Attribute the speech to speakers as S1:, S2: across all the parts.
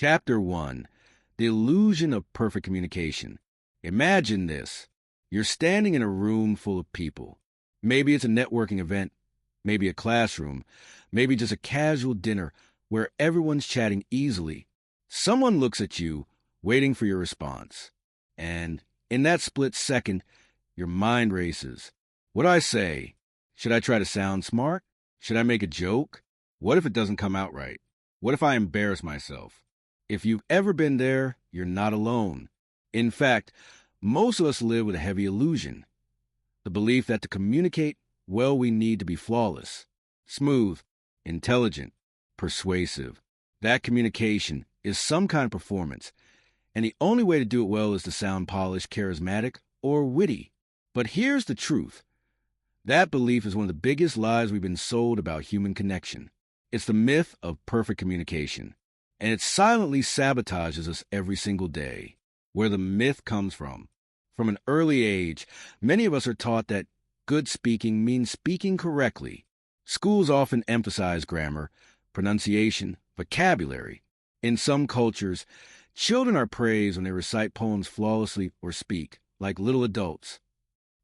S1: Chapter 1. The Illusion of Perfect Communication. Imagine this. You're standing in a room full of people. Maybe it's a networking event, maybe a classroom, maybe just a casual dinner where everyone's chatting easily. Someone looks at you, waiting for your response. And in that split second, your mind races. What do I say? Should I try to sound smart? Should I make a joke? What if it doesn't come out right? What if I embarrass myself? If you've ever been there, you're not alone. In fact, most of us live with a heavy illusion. The belief that to communicate well, we need to be flawless, smooth, intelligent, persuasive. That communication is some kind of performance, and the only way to do it well is to sound polished, charismatic, or witty. But here's the truth. That belief is one of the biggest lies we've been sold about human connection. It's the myth of perfect communication, and it silently sabotages us every single day. Where the myth comes from. From an early age, many of us are taught that good speaking means speaking correctly. Schools often emphasize grammar, pronunciation, vocabulary. In some cultures, children are praised when they recite poems flawlessly or speak, like little adults.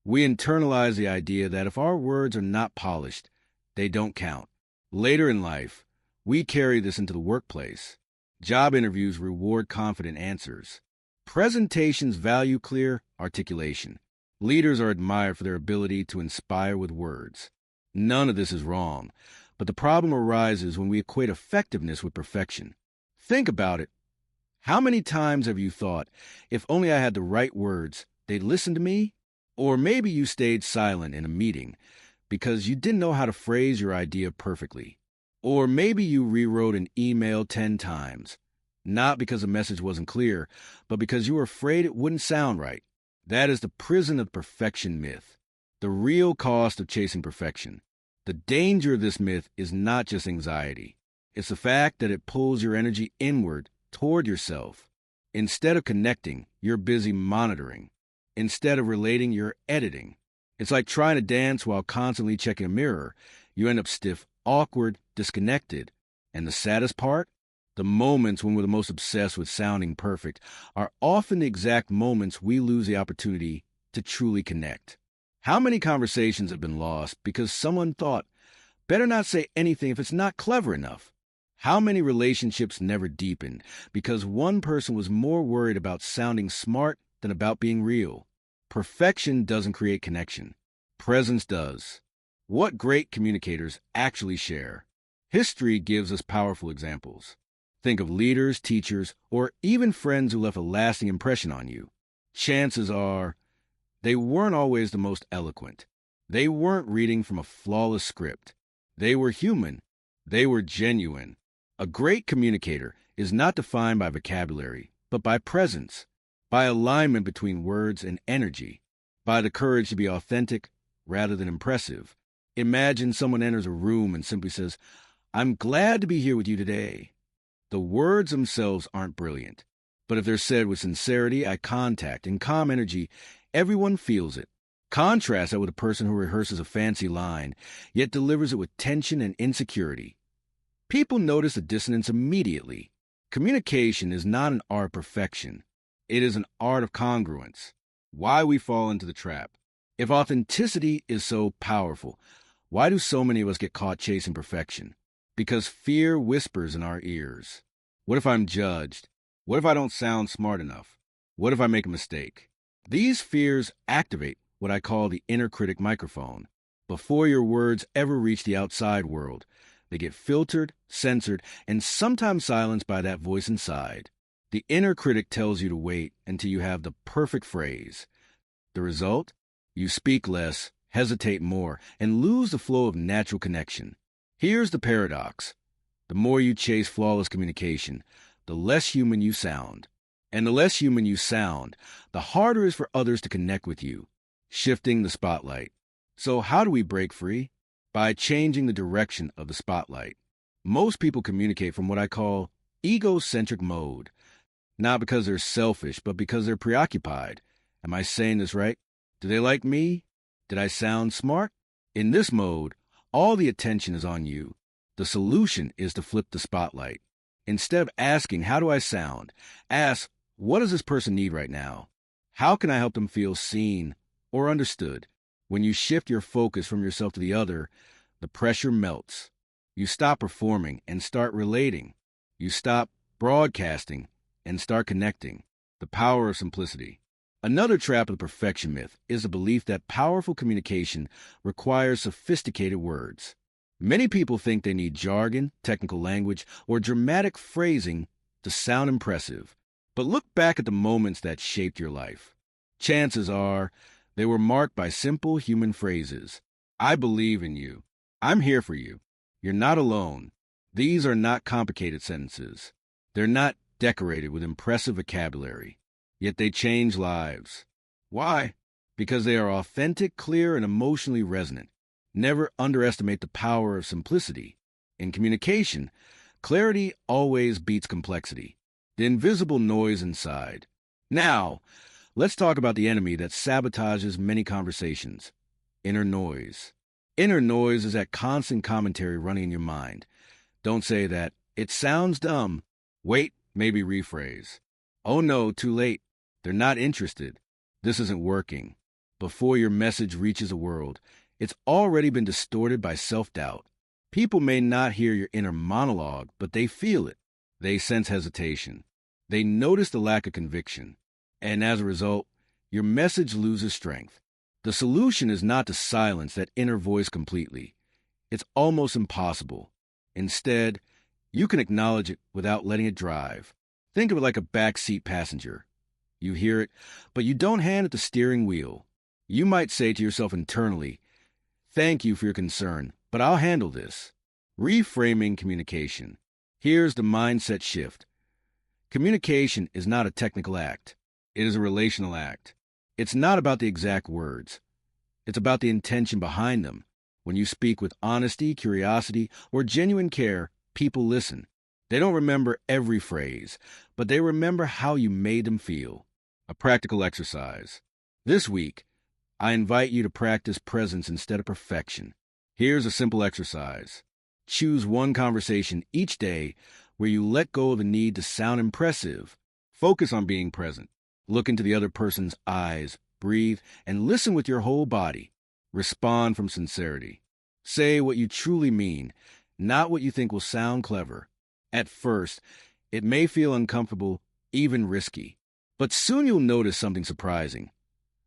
S1: We internalize the idea that if our words are not polished, they don't count. Later in life, we carry this into the workplace. Job interviews reward confident answers. Presentations value clear articulation. Leaders are admired for their ability to inspire with words. None of this is wrong, but the problem arises when we equate effectiveness with perfection. Think about it. How many times have you thought, if only I had the right words, they'd listen to me? Or maybe you stayed silent in a meeting because you didn't know how to phrase your idea perfectly. Or maybe you rewrote an email 10 times. Not because the message wasn't clear, but because you were afraid it wouldn't sound right. That is the prison of perfection myth, the real cost of chasing perfection. The danger of this myth is not just anxiety. It's the fact that it pulls your energy inward toward yourself. Instead of connecting, you're busy monitoring. Instead of relating, you're editing. It's like trying to dance while constantly checking a mirror. You end up stiff, awkward, disconnected. And the saddest part? The moments when we're the most obsessed with sounding perfect are often the exact moments we lose the opportunity to truly connect. How many conversations have been lost because someone thought, better not say anything if it's not clever enough? How many relationships never deepened because one person was more worried about sounding smart than about being real? Perfection doesn't create connection. Presence does. What great communicators actually share? History gives us powerful examples. Think of leaders, teachers, or even friends who left a lasting impression on you. Chances are, they weren't always the most eloquent. They weren't reading from a flawless script. They were human. They were genuine. A great communicator is not defined by vocabulary, but by presence, by alignment between words and energy, by the courage to be authentic rather than impressive. Imagine someone enters a room and simply says, "I'm glad to be here with you today." The words themselves aren't brilliant, but if they're said with sincerity, eye contact, and calm energy, everyone feels it. Contrast that with a person who rehearses a fancy line, yet delivers it with tension and insecurity. People notice the dissonance immediately. Communication is not an art of perfection. It is an art of congruence. Why we fall into the trap. If authenticity is so powerful, why do so many of us get caught chasing perfection? Because fear whispers in our ears. What if I'm judged? What if I don't sound smart enough? What if I make a mistake? These fears activate what I call the inner critic microphone. Before your words ever reach the outside world, they get filtered, censored, and sometimes silenced by that voice inside. The inner critic tells you to wait until you have the perfect phrase. The result? You speak less, hesitate more, and lose the flow of natural connection. Here's the paradox. The more you chase flawless communication, the less human you sound. And the less human you sound, the harder it is for others to connect with you, shifting the spotlight. So how do we break free? By changing the direction of the spotlight. Most people communicate from what I call egocentric mode. Not because they're selfish, but because they're preoccupied. Am I saying this right? Do they like me? Did I sound smart? In this mode, all the attention is on you. The solution is to flip the spotlight. Instead of asking, how do I sound? Ask, what does this person need right now? How can I help them feel seen or understood? When you shift your focus from yourself to the other, the pressure melts. You stop performing and start relating. You stop broadcasting and start connecting. The power of simplicity. Another trap of the perfection myth is the belief that powerful communication requires sophisticated words. Many people think they need jargon, technical language, or dramatic phrasing to sound impressive. But look back at the moments that shaped your life. Chances are they were marked by simple human phrases. I believe in you. I'm here for you. You're not alone. These are not complicated sentences. They're not decorated with impressive vocabulary. Yet they change lives. Why? Because they are authentic, clear, and emotionally resonant. Never underestimate the power of simplicity. In communication, clarity always beats complexity. The invisible noise inside. Now, let's talk about the enemy that sabotages many conversations. Inner noise. Inner noise is that constant commentary running in your mind. Don't say that. It sounds dumb. Wait, maybe rephrase. Oh no, too late. They're not interested. This isn't working. Before your message reaches the world, it's already been distorted by self-doubt. People may not hear your inner monologue, but they feel it. They sense hesitation. They notice the lack of conviction. And as a result, your message loses strength. The solution is not to silence that inner voice completely. It's almost impossible. Instead, you can acknowledge it without letting it drive. Think of it like a backseat passenger. You hear it, but you don't hand it the steering wheel. You might say to yourself internally, "Thank you for your concern, but I'll handle this." Reframing communication. Here's the mindset shift. Communication is not a technical act. It is a relational act. It's not about the exact words. It's about the intention behind them. When you speak with honesty, curiosity, or genuine care, people listen. They don't remember every phrase, but they remember how you made them feel. A practical exercise. This week, I invite you to practice presence instead of perfection. Here's a simple exercise. Choose one conversation each day where you let go of the need to sound impressive. Focus on being present. Look into the other person's eyes, breathe, and listen with your whole body. Respond from sincerity. Say what you truly mean, not what you think will sound clever. At first, it may feel uncomfortable, even risky. But soon you'll notice something surprising.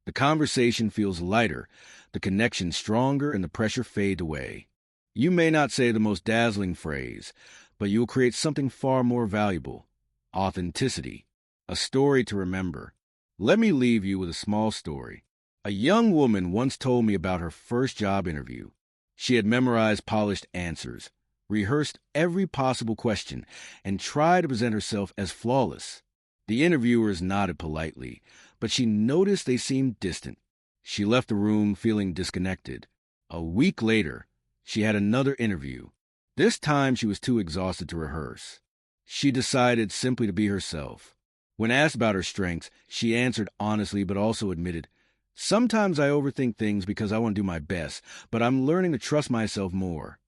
S1: The conversation feels lighter, the connection stronger, and the pressure fades away. You may not say the most dazzling phrase, but you'll create something far more valuable. Authenticity. A story to remember. Let me leave you with a small story. A young woman once told me about her first job interview. She had memorized polished answers, rehearsed every possible question, and tried to present herself as flawless. The interviewers nodded politely, but she noticed they seemed distant. She left the room feeling disconnected. A week later, she had another interview. This time she was too exhausted to rehearse. She decided simply to be herself. When asked about her strengths, she answered honestly but also admitted, "Sometimes I overthink things because I want to do my best, but I'm learning to trust myself more."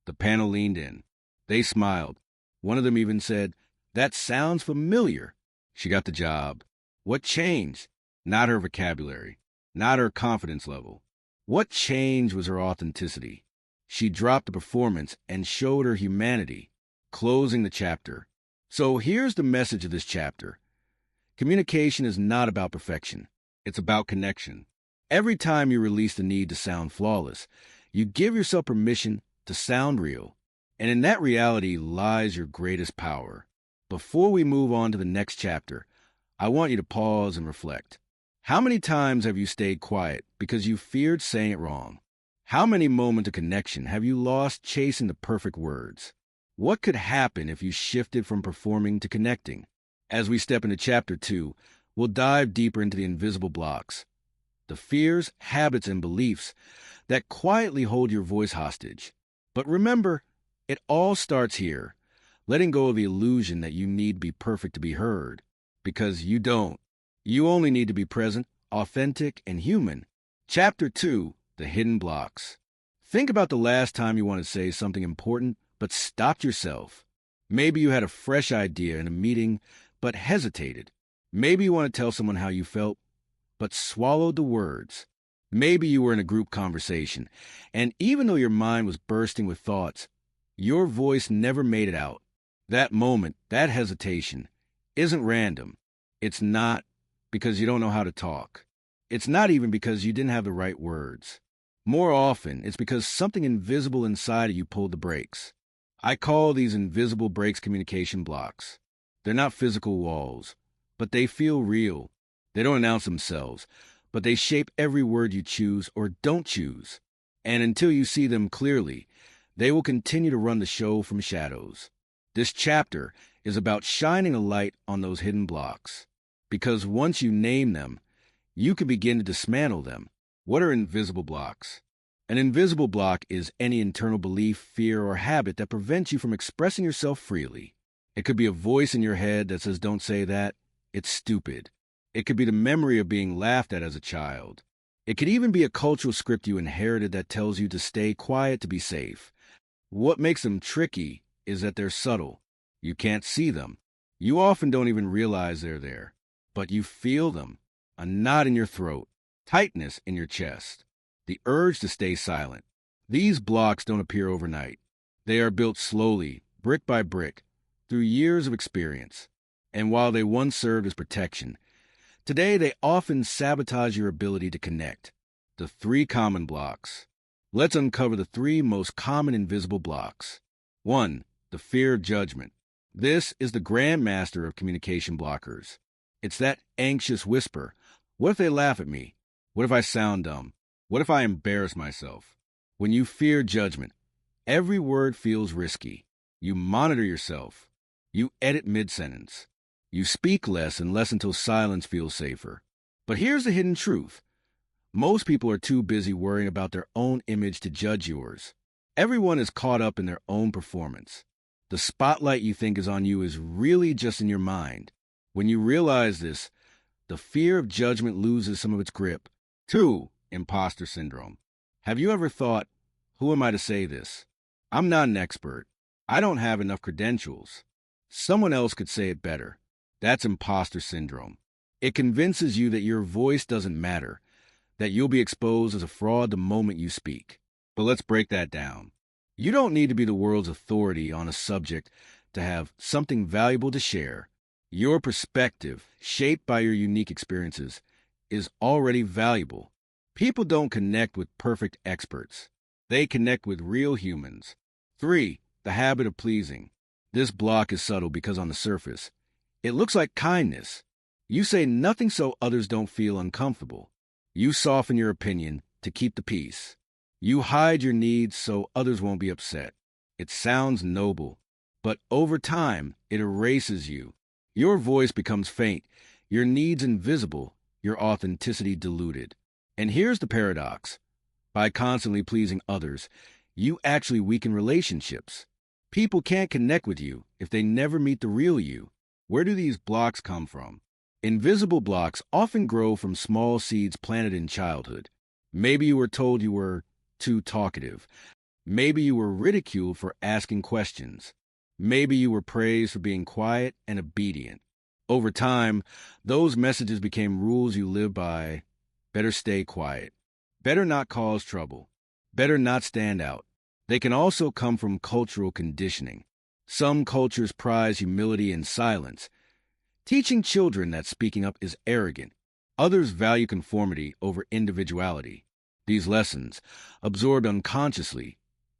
S1: The panel leaned in. They smiled. One of them even said, "That sounds familiar." She got the job. What changed? Not her vocabulary, not her confidence level. What changed was her authenticity. She dropped the performance and showed her humanity, closing the chapter. So here's the message of this chapter. Communication is not about perfection. It's about connection. Every time you release the need to sound flawless, you give yourself permission to sound real. And in that reality lies your greatest power. Before we move on to the next chapter, I want you to pause and reflect. How many times have you stayed quiet because you feared saying it wrong? How many moments of connection have you lost chasing the perfect words? What could happen if you shifted from performing to connecting? As we step into Chapter 2, we'll dive deeper into the invisible blocks, the fears, habits, and beliefs that quietly hold your voice hostage. But remember, it all starts here, letting go of the illusion that you need to be perfect to be heard. Because you don't. You only need to be present, authentic, and human. Chapter 2, The Hidden Blocks. Think about the last time you wanted to say something important, but stopped yourself. Maybe you had a fresh idea in a meeting, but hesitated. Maybe you want to tell someone how you felt, but swallowed the words. Maybe you were in a group conversation, and even though your mind was bursting with thoughts, your voice never made it out. That moment, that hesitation, isn't random. It's not because you don't know how to talk. It's not even because you didn't have the right words. More often, it's because something invisible inside of you pulled the brakes. I call these invisible brakes communication blocks. They're not physical walls, but they feel real. They don't announce themselves, but they shape every word you choose or don't choose. And until you see them clearly, they will continue to run the show from shadows. This chapter is about shining a light on those hidden blocks. Because once you name them, you can begin to dismantle them. What are invisible blocks? An invisible block is any internal belief, fear, or habit that prevents you from expressing yourself freely. It could be a voice in your head that says, "Don't say that. It's stupid." It could be the memory of being laughed at as a child. It could even be a cultural script you inherited that tells you to stay quiet to be safe. What makes them tricky is that they're subtle. You can't see them. You often don't even realize they're there. But you feel them. A knot in your throat. Tightness in your chest. The urge to stay silent. These blocks don't appear overnight. They are built slowly, brick by brick, through years of experience. And while they once served as protection, today they often sabotage your ability to connect. The 3 common blocks. Let's uncover the 3 most common invisible blocks. 1. The fear of judgment. This is the grandmaster of communication blockers. It's that anxious whisper. What if they laugh at me? What if I sound dumb? What if I embarrass myself? When you fear judgment, every word feels risky. You monitor yourself. You edit mid-sentence. You speak less and less until silence feels safer. But here's the hidden truth. Most people are too busy worrying about their own image to judge yours. Everyone is caught up in their own performance. The spotlight you think is on you is really just in your mind. When you realize this, the fear of judgment loses some of its grip. 2. Imposter syndrome. Have you ever thought, who am I to say this? I'm not an expert. I don't have enough credentials. Someone else could say it better. That's imposter syndrome. It convinces you that your voice doesn't matter, that you'll be exposed as a fraud the moment you speak. But let's break that down. You don't need to be the world's authority on a subject to have something valuable to share. Your perspective, shaped by your unique experiences, is already valuable. People don't connect with perfect experts. They connect with real humans. 3. The habit of pleasing. This block is subtle because on the surface, it looks like kindness. You say nothing so others don't feel uncomfortable. You soften your opinion to keep the peace. You hide your needs so others won't be upset. It sounds noble, but over time, it erases you. Your voice becomes faint, your needs invisible, your authenticity diluted. And here's the paradox. By constantly pleasing others, you actually weaken relationships. People can't connect with you if they never meet the real you. Where do these blocks come from? Invisible blocks often grow from small seeds planted in childhood. Maybe you were told you were too talkative. Maybe you were ridiculed for asking questions. Maybe you were praised for being quiet and obedient. Over time, those messages became rules you live by. Better stay quiet. Better not cause trouble. Better not stand out. They can also come from cultural conditioning. Some cultures prize humility and silence, teaching children that speaking up is arrogant. Others value conformity over individuality. These lessons, absorbed unconsciously,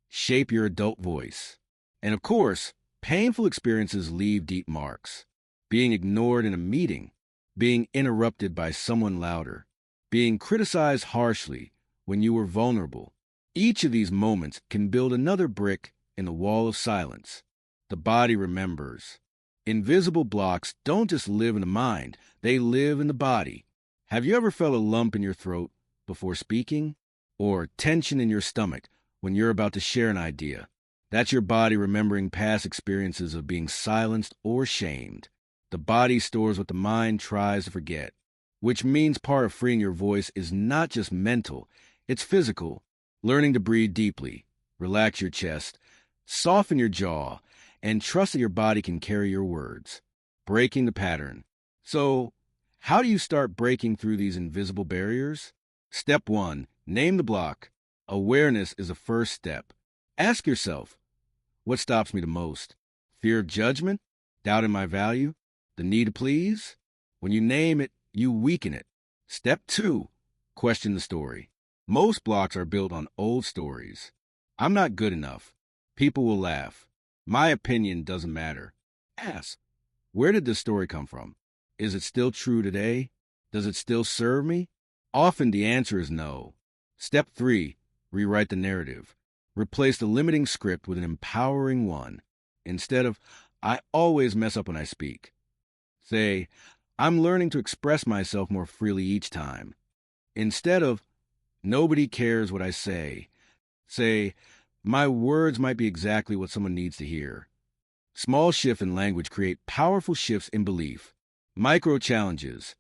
S1: shape your adult voice. And of course, painful experiences leave deep marks. Being ignored in a meeting, being interrupted by someone louder, being criticized harshly when you were vulnerable. Each of these moments can build another brick in the wall of silence. The body remembers. Invisible blocks don't just live in the mind, they live in the body. Have you ever felt a lump in your throat before speaking? Or tension in your stomach when you're about to share an idea? That's your body remembering past experiences of being silenced or shamed. The body stores what the mind tries to forget, which means part of freeing your voice is not just mental, it's physical. Learning to breathe deeply, relax your chest, soften your jaw, and trust that your body can carry your words. Breaking the pattern. So, how do you start breaking through these invisible barriers? Step 1. Name the block. Awareness is the first step. Ask yourself, what stops me the most? Fear of judgment? Doubt in my value? The need to please? When you name it, you weaken it. Step 2. Question the story. Most blocks are built on old stories. I'm not good enough. People will laugh. My opinion doesn't matter. Ask, where did this story come from? Is it still true today? Does it still serve me? Often the answer is no. Step 3. Rewrite the narrative. Replace the limiting script with an empowering one. Instead of, I always mess up when I speak, say, I'm learning to express myself more freely each time. Instead of, nobody cares what I say, my words might be exactly what someone needs to hear. Small shifts in language create powerful shifts in belief. Micro challenges.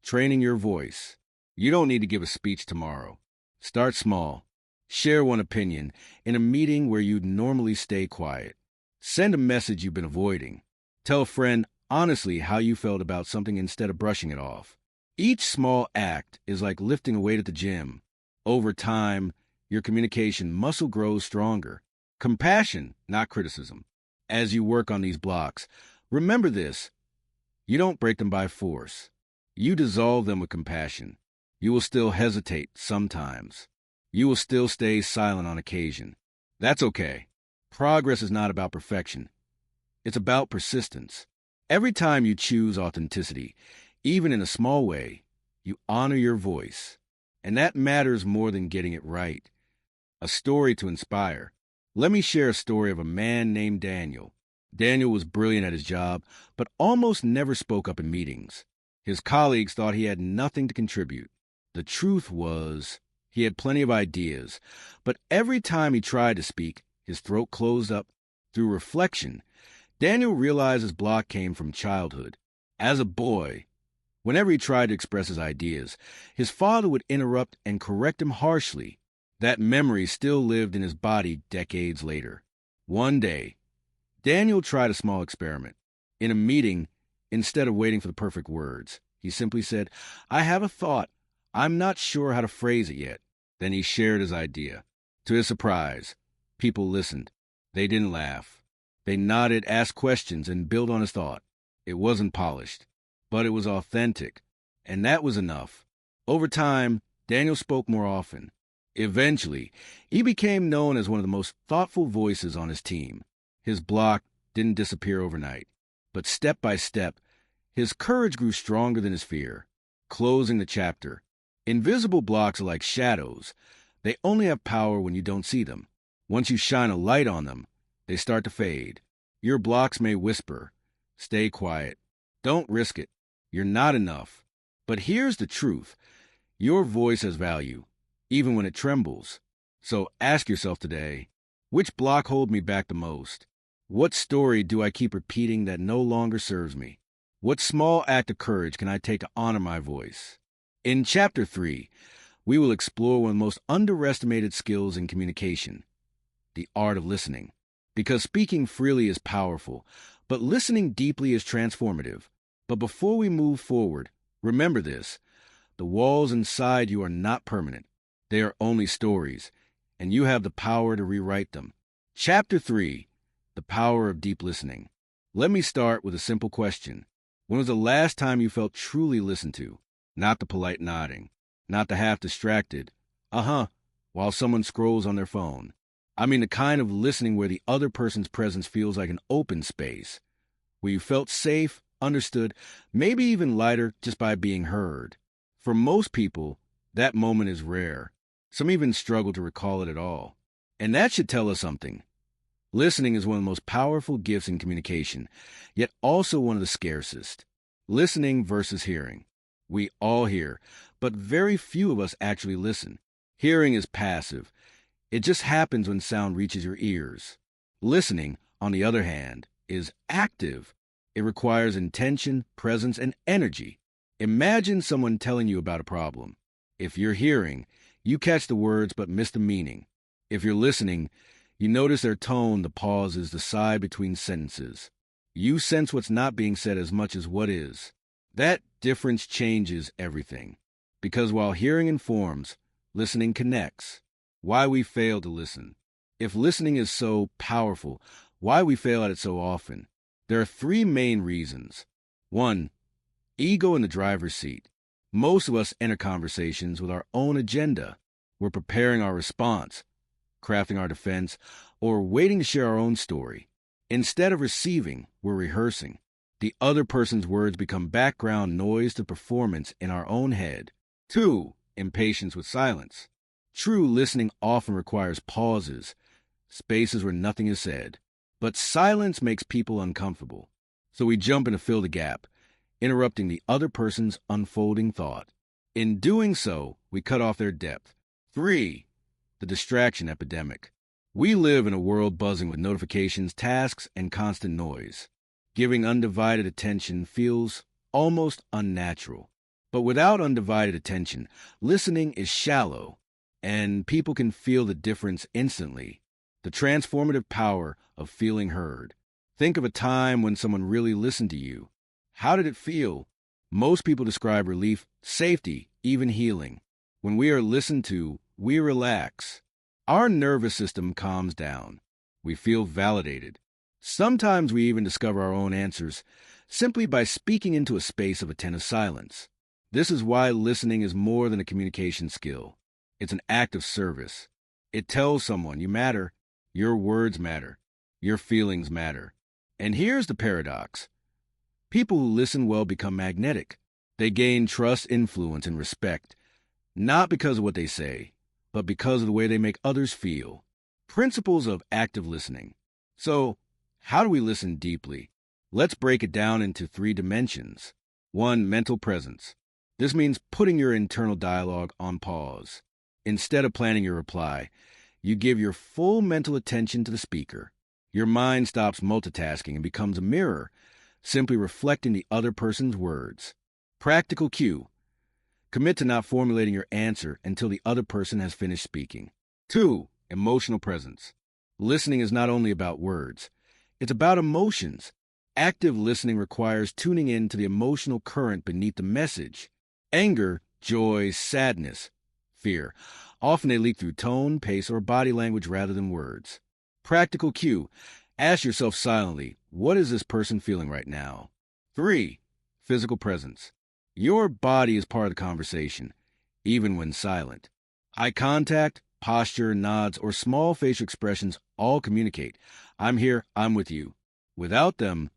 S1: Training your voice. You don't need to give a speech tomorrow. Start small. Share one opinion in a meeting where you'd normally stay quiet. Send a message you've been avoiding. Tell a friend honestly how you felt about something instead of brushing it off. Each small act is like lifting a weight at the gym. Over time, your communication muscle grows stronger. Compassion, not criticism. As you work on these blocks, remember this. You don't break them by force. You dissolve them with compassion. You will still hesitate sometimes. You will still stay silent on occasion. That's okay. Progress is not about perfection. It's about persistence. Every time you choose authenticity, even in a small way, you honor your voice. And that matters more than getting it right. A story to inspire. Let me share a story of a man named Daniel. Daniel was brilliant at his job, but almost never spoke up in meetings. His colleagues thought he had nothing to contribute. The truth was, he had plenty of ideas, but every time he tried to speak, his throat closed up. Through reflection, Daniel realized his block came from childhood. As a boy, whenever he tried to express his ideas, his father would interrupt and correct him harshly. That memory still lived in his body decades later. One day, Daniel tried a small experiment. In a meeting, instead of waiting for the perfect words, he simply said, I have a thought. I'm not sure how to phrase it yet. Then he shared his idea. To his surprise, people listened. They didn't laugh. They nodded, asked questions, and built on his thought. It wasn't polished, but it was authentic, and that was enough. Over time, Daniel spoke more often. Eventually, he became known as one of the most thoughtful voices on his team. His block didn't disappear overnight, but step by step, his courage grew stronger than his fear. Closing the chapter. Invisible blocks are like shadows. They only have power when you don't see them. Once you shine a light on them, they start to fade. Your blocks may whisper, stay quiet. Don't risk it. You're not enough. But here's the truth. Your voice has value, even when it trembles. So ask yourself today, which block holds me back the most? What story do I keep repeating that no longer serves me? What small act of courage can I take to honor my voice? In Chapter 3, we will explore one of the most underestimated skills in communication, the art of listening. Because speaking freely is powerful, but listening deeply is transformative. But before we move forward, remember this. The walls inside you are not permanent. They are only stories, and you have the power to rewrite them. Chapter 3, the power of deep listening. Let me start with a simple question. When was the last time you felt truly listened to? Not the polite nodding, not the half-distracted, while someone scrolls on their phone. I mean the kind of listening where the other person's presence feels like an open space, where you felt safe, understood, maybe even lighter just by being heard. For most people, that moment is rare. Some even struggle to recall it at all. And that should tell us something. Listening is one of the most powerful gifts in communication, yet also one of the scarcest. Listening versus hearing. We all hear, but very few of us actually listen. Hearing is passive. It just happens when sound reaches your ears. Listening, on the other hand, is active. It requires intention, presence, and energy. Imagine someone telling you about a problem. If you're hearing, you catch the words but miss the meaning. If you're listening, You notice their tone, the pauses, the sigh between sentences. You sense what's not being said as much as what is. That difference changes everything. Because while hearing informs, listening connects. Why we fail to listen. If listening is so powerful, why we fail at it so often? There are three main reasons. 1. Ego in the driver's seat. Most of us enter conversations with our own agenda. We're preparing our response, crafting our defense, or waiting to share our own story. Instead of receiving, we're rehearsing. The other person's words become background noise to performance in our own head. 2. Impatience with silence. True listening often requires pauses, spaces where nothing is said. But silence makes people uncomfortable. So we jump in to fill the gap, interrupting the other person's unfolding thought. In doing so, we cut off their depth. 3. The distraction epidemic. We live in a world buzzing with notifications, tasks, and constant noise. Giving undivided attention feels almost unnatural. But without undivided attention, listening is shallow, and people can feel the difference instantly. The transformative power of feeling heard. Think of a time when someone really listened to you. How did it feel? Most people describe relief, safety, even healing. When we are listened to, we relax. Our nervous system calms down. We feel validated. Sometimes we even discover our own answers simply by speaking into a space of attentive silence. This is why listening is more than a communication skill. It's an act of service. It tells someone you matter, your words matter, your feelings matter. And here's the paradox. People who listen well become magnetic. They gain trust, influence, and respect, not because of what they say, but because of the way they make others feel. Principles of active listening. So, how do we listen deeply? Let's break it down into 3 dimensions. 1. Mental presence. This means putting your internal dialogue on pause. Instead of planning your reply, you give your full mental attention to the speaker. Your mind stops multitasking and becomes a mirror, simply reflecting the other person's words. Practical cue. Commit to not formulating your answer until the other person has finished speaking. 2. Emotional presence. Listening is not only about words, it's about emotions. Active listening requires tuning in to the emotional current beneath the message. Anger, joy, sadness, fear. Often they leak through tone, pace, or body language rather than words. Practical cue. Ask yourself silently, what is this person feeling right now? 3. Physical presence. Your body is part of the conversation, even when silent. Eye contact, posture, nods, or small facial expressions all communicate. I'm here, I'm with you. Without them,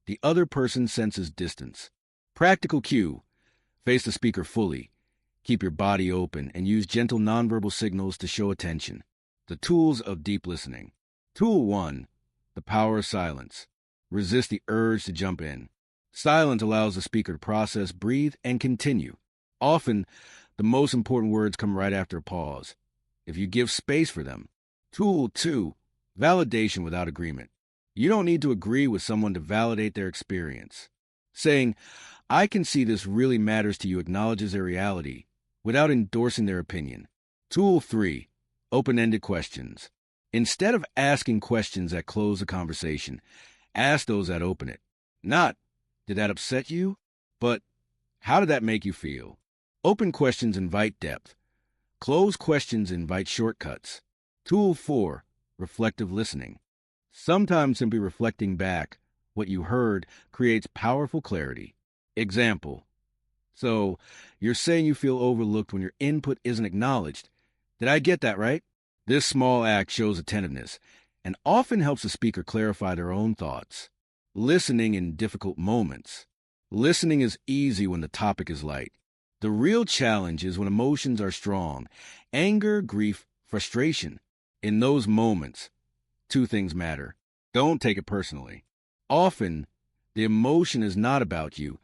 S1: the other person senses distance. Practical cue. Face the speaker fully. Keep your body open and use gentle nonverbal signals to show attention. The tools of deep listening. Tool 1. The power of silence. Resist the urge to jump in. Silence allows the speaker to process, breathe, and continue. Often, the most important words come right after a pause, if you give space for them. Tool 2. Validation without agreement. You don't need to agree with someone to validate their experience. Saying, I can see this really matters to you acknowledges their reality without endorsing their opinion. Tool 3. Open-ended questions. Instead of asking questions that close the conversation, ask those that open it. Not, did that upset you? But, how did that make you feel? Open questions invite depth. Closed questions invite shortcuts. Tool 4. Reflective listening. Sometimes simply reflecting back what you heard creates powerful clarity. Example. So, you're saying you feel overlooked when your input isn't acknowledged. Did I get that right? This small act shows attentiveness and often helps the speaker clarify their own thoughts. Listening in difficult moments. Listening is easy when the topic is light. The real challenge is when emotions are strong. Anger, grief, frustration. In those moments, 2 things matter. Don't take it personally. Often, the emotion is not about you,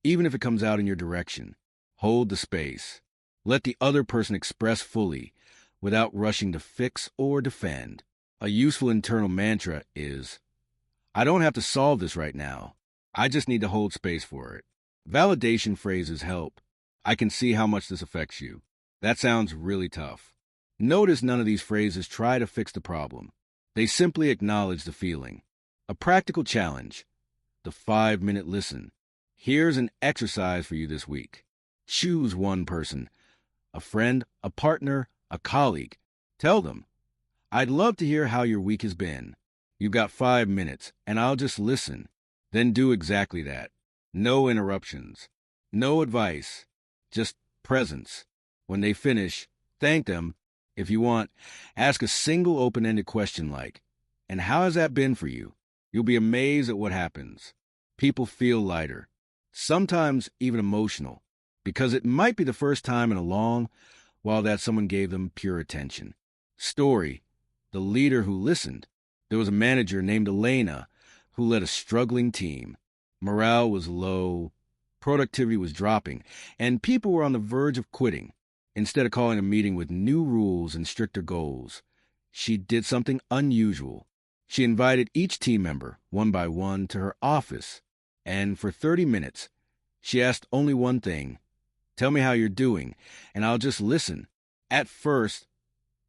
S1: even if it comes out in your direction. Hold the space. Let the other person express fully, without rushing to fix or defend. A useful internal mantra is, I don't have to solve this right now. I just need to hold space for it. Validation phrases help. I can see how much this affects you. That sounds really tough. Notice none of these phrases try to fix the problem. They simply acknowledge the feeling. A practical challenge: the 5-minute listen. Here's an exercise for you this week. Choose one person, a friend, a partner, a colleague. Tell them, "I'd love to hear how your week has been." You've got 5 minutes, and I'll just listen. Then do exactly that. No interruptions, no advice, just presence. When they finish, thank them. If you want, ask a single open-ended question like, "And how has that been for you?" You'll be amazed at what happens. People feel lighter, sometimes even emotional, because it might be the first time in a long while that someone gave them pure attention. Story: the leader who listened. There was a manager named Elena who led a struggling team. Morale was low, productivity was dropping, and people were on the verge of quitting. Instead of calling a meeting with new rules and stricter goals, she did something unusual. She invited each team member, one by one, to her office, and for 30 minutes, she asked only one thing: "Tell me how you're doing, and I'll just listen." At first,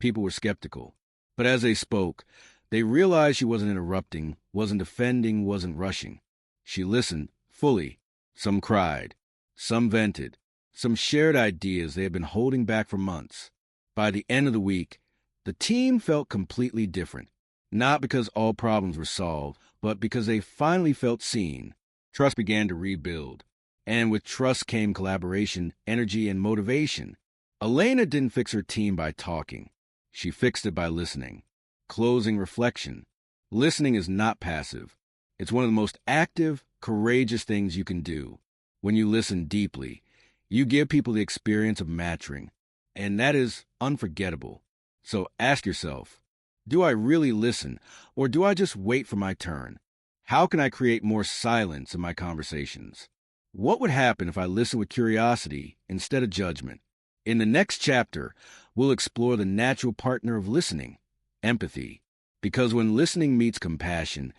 S1: people were skeptical, but as they spoke, they realized she wasn't interrupting, wasn't defending, wasn't rushing. She listened fully. Some cried, some vented, some shared ideas they had been holding back for months. By the end of the week, the team felt completely different, not because all problems were solved, but because they finally felt seen. Trust began to rebuild, and with trust came collaboration, energy, and motivation. Elena didn't fix her team by talking. She fixed it by listening. Closing reflection. Listening is not passive. It's one of the most active, courageous things you can do. When you listen deeply, you give people the experience of maturing, and that is unforgettable. So ask yourself, do I really listen, or do I just wait for my turn? How can I create more silence in my conversations? What would happen if I listened with curiosity instead of judgment? In the next chapter, we'll explore the natural partner of listening: empathy. Because when listening meets compassion,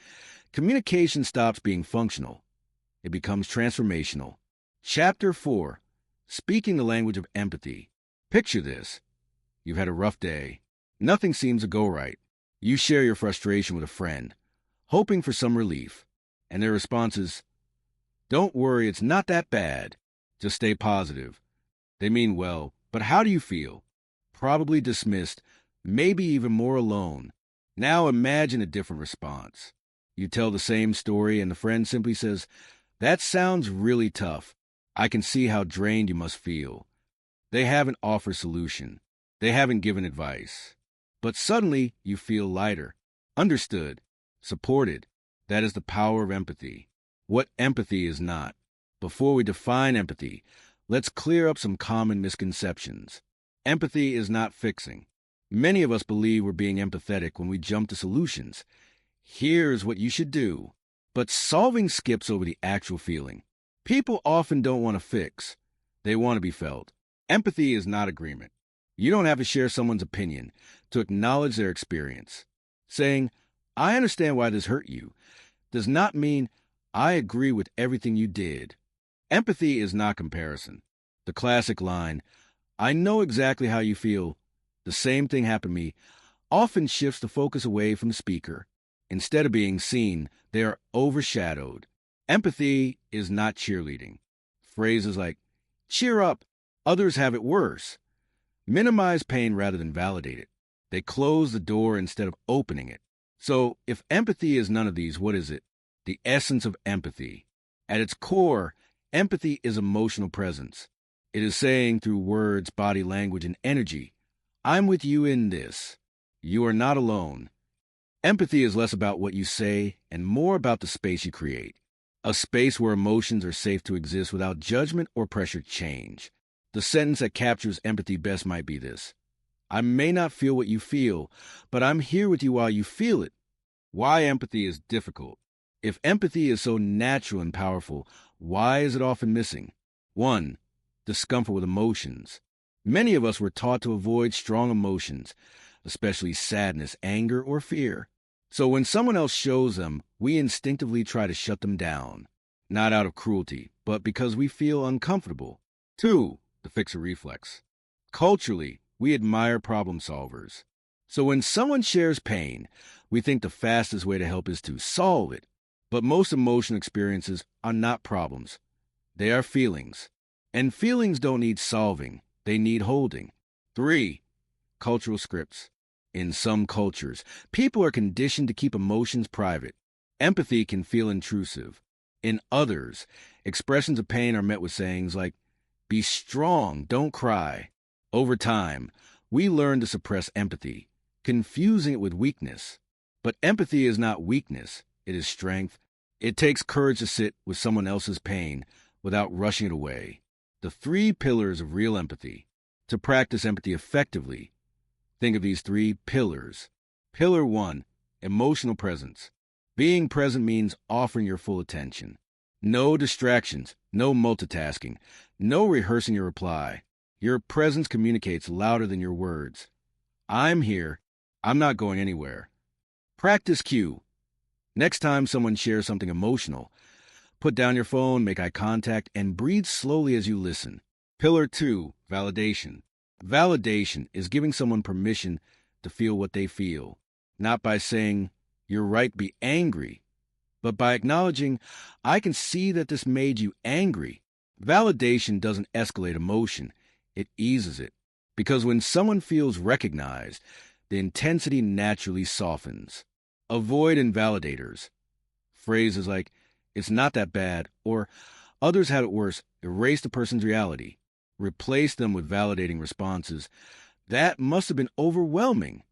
S1: communication stops being functional. It becomes transformational. Chapter 4: Speaking the language of empathy. Picture this. You've had a rough day. Nothing seems to go right. You share your frustration with a friend, hoping for some relief, and their response is, "Don't worry, it's not that bad. Just stay positive." They mean well, but how do you feel? Probably dismissed, maybe even more alone. Now imagine a different response. You tell the same story, and the friend simply says, "That sounds really tough. I can see how drained you must feel." They haven't offered solution. They haven't given advice. But suddenly you feel lighter, understood, supported. That is the power of empathy. What empathy is not. Before we define empathy, let's clear up some common misconceptions. Empathy is not fixing. Many of us believe we're being empathetic when we jump to solutions. Here's what you should do. But solving skips over the actual feeling. People often don't want to fix. They want to be felt. Empathy is not agreement. You don't have to share someone's opinion to acknowledge their experience. Saying, "I understand why this hurt you," does not mean I agree with everything you did. Empathy is not comparison. The classic line, "I know exactly how you feel. The same thing happened to me," often shifts the focus away from the speaker. Instead of being seen, they are overshadowed. Empathy is not cheerleading. Phrases like, "Cheer up, others have it worse," minimize pain rather than validate it. They close the door instead of opening it. So, if empathy is none of these, what is it? The essence of empathy. At its core, empathy is emotional presence. It is saying through words, body language, and energy, "I'm with you in this. You are not alone." Empathy is less about what you say and more about the space you create. A space where emotions are safe to exist without judgment or pressure change. The sentence that captures empathy best might be this: "I may not feel what you feel, but I'm here with you while you feel it." Why empathy is difficult. If empathy is so natural and powerful, why is it often missing? 1. Discomfort with emotions. Many of us were taught to avoid strong emotions, especially sadness, anger, or fear. So when someone else shows them, we instinctively try to shut them down, not out of cruelty, but because we feel uncomfortable. 2. The fixer reflex. Culturally, we admire problem solvers. So when someone shares pain, we think the fastest way to help is to solve it. But most emotional experiences are not problems. They are feelings. And feelings don't need solving, they need holding. 3. Cultural scripts. In some cultures, people are conditioned to keep emotions private. Empathy can feel intrusive. In others, expressions of pain are met with sayings like, "Be strong, don't cry." Over time, we learn to suppress empathy, confusing it with weakness. But empathy is not weakness, it is strength. It takes courage to sit with someone else's pain without rushing it away. The 3 pillars of real empathy. To practice empathy effectively, think of these 3 pillars. Pillar 1, emotional presence. Being present means offering your full attention. No distractions, no multitasking, no rehearsing your reply. Your presence communicates louder than your words. I'm here. I'm not going anywhere. Practice cue. Next time someone shares something emotional, put down your phone, make eye contact, and breathe slowly as you listen. Pillar 2, validation. Validation is giving someone permission to feel what they feel, not by saying, "You're right, be angry," but by acknowledging, "I can see that this made you angry." Validation doesn't escalate emotion, it eases it. Because when someone feels recognized, the intensity naturally softens. Avoid invalidators. Phrases like, "It's not that bad," or "Others had it worse," erase the person's reality. Replace them with validating responses. "That must have been overwhelming."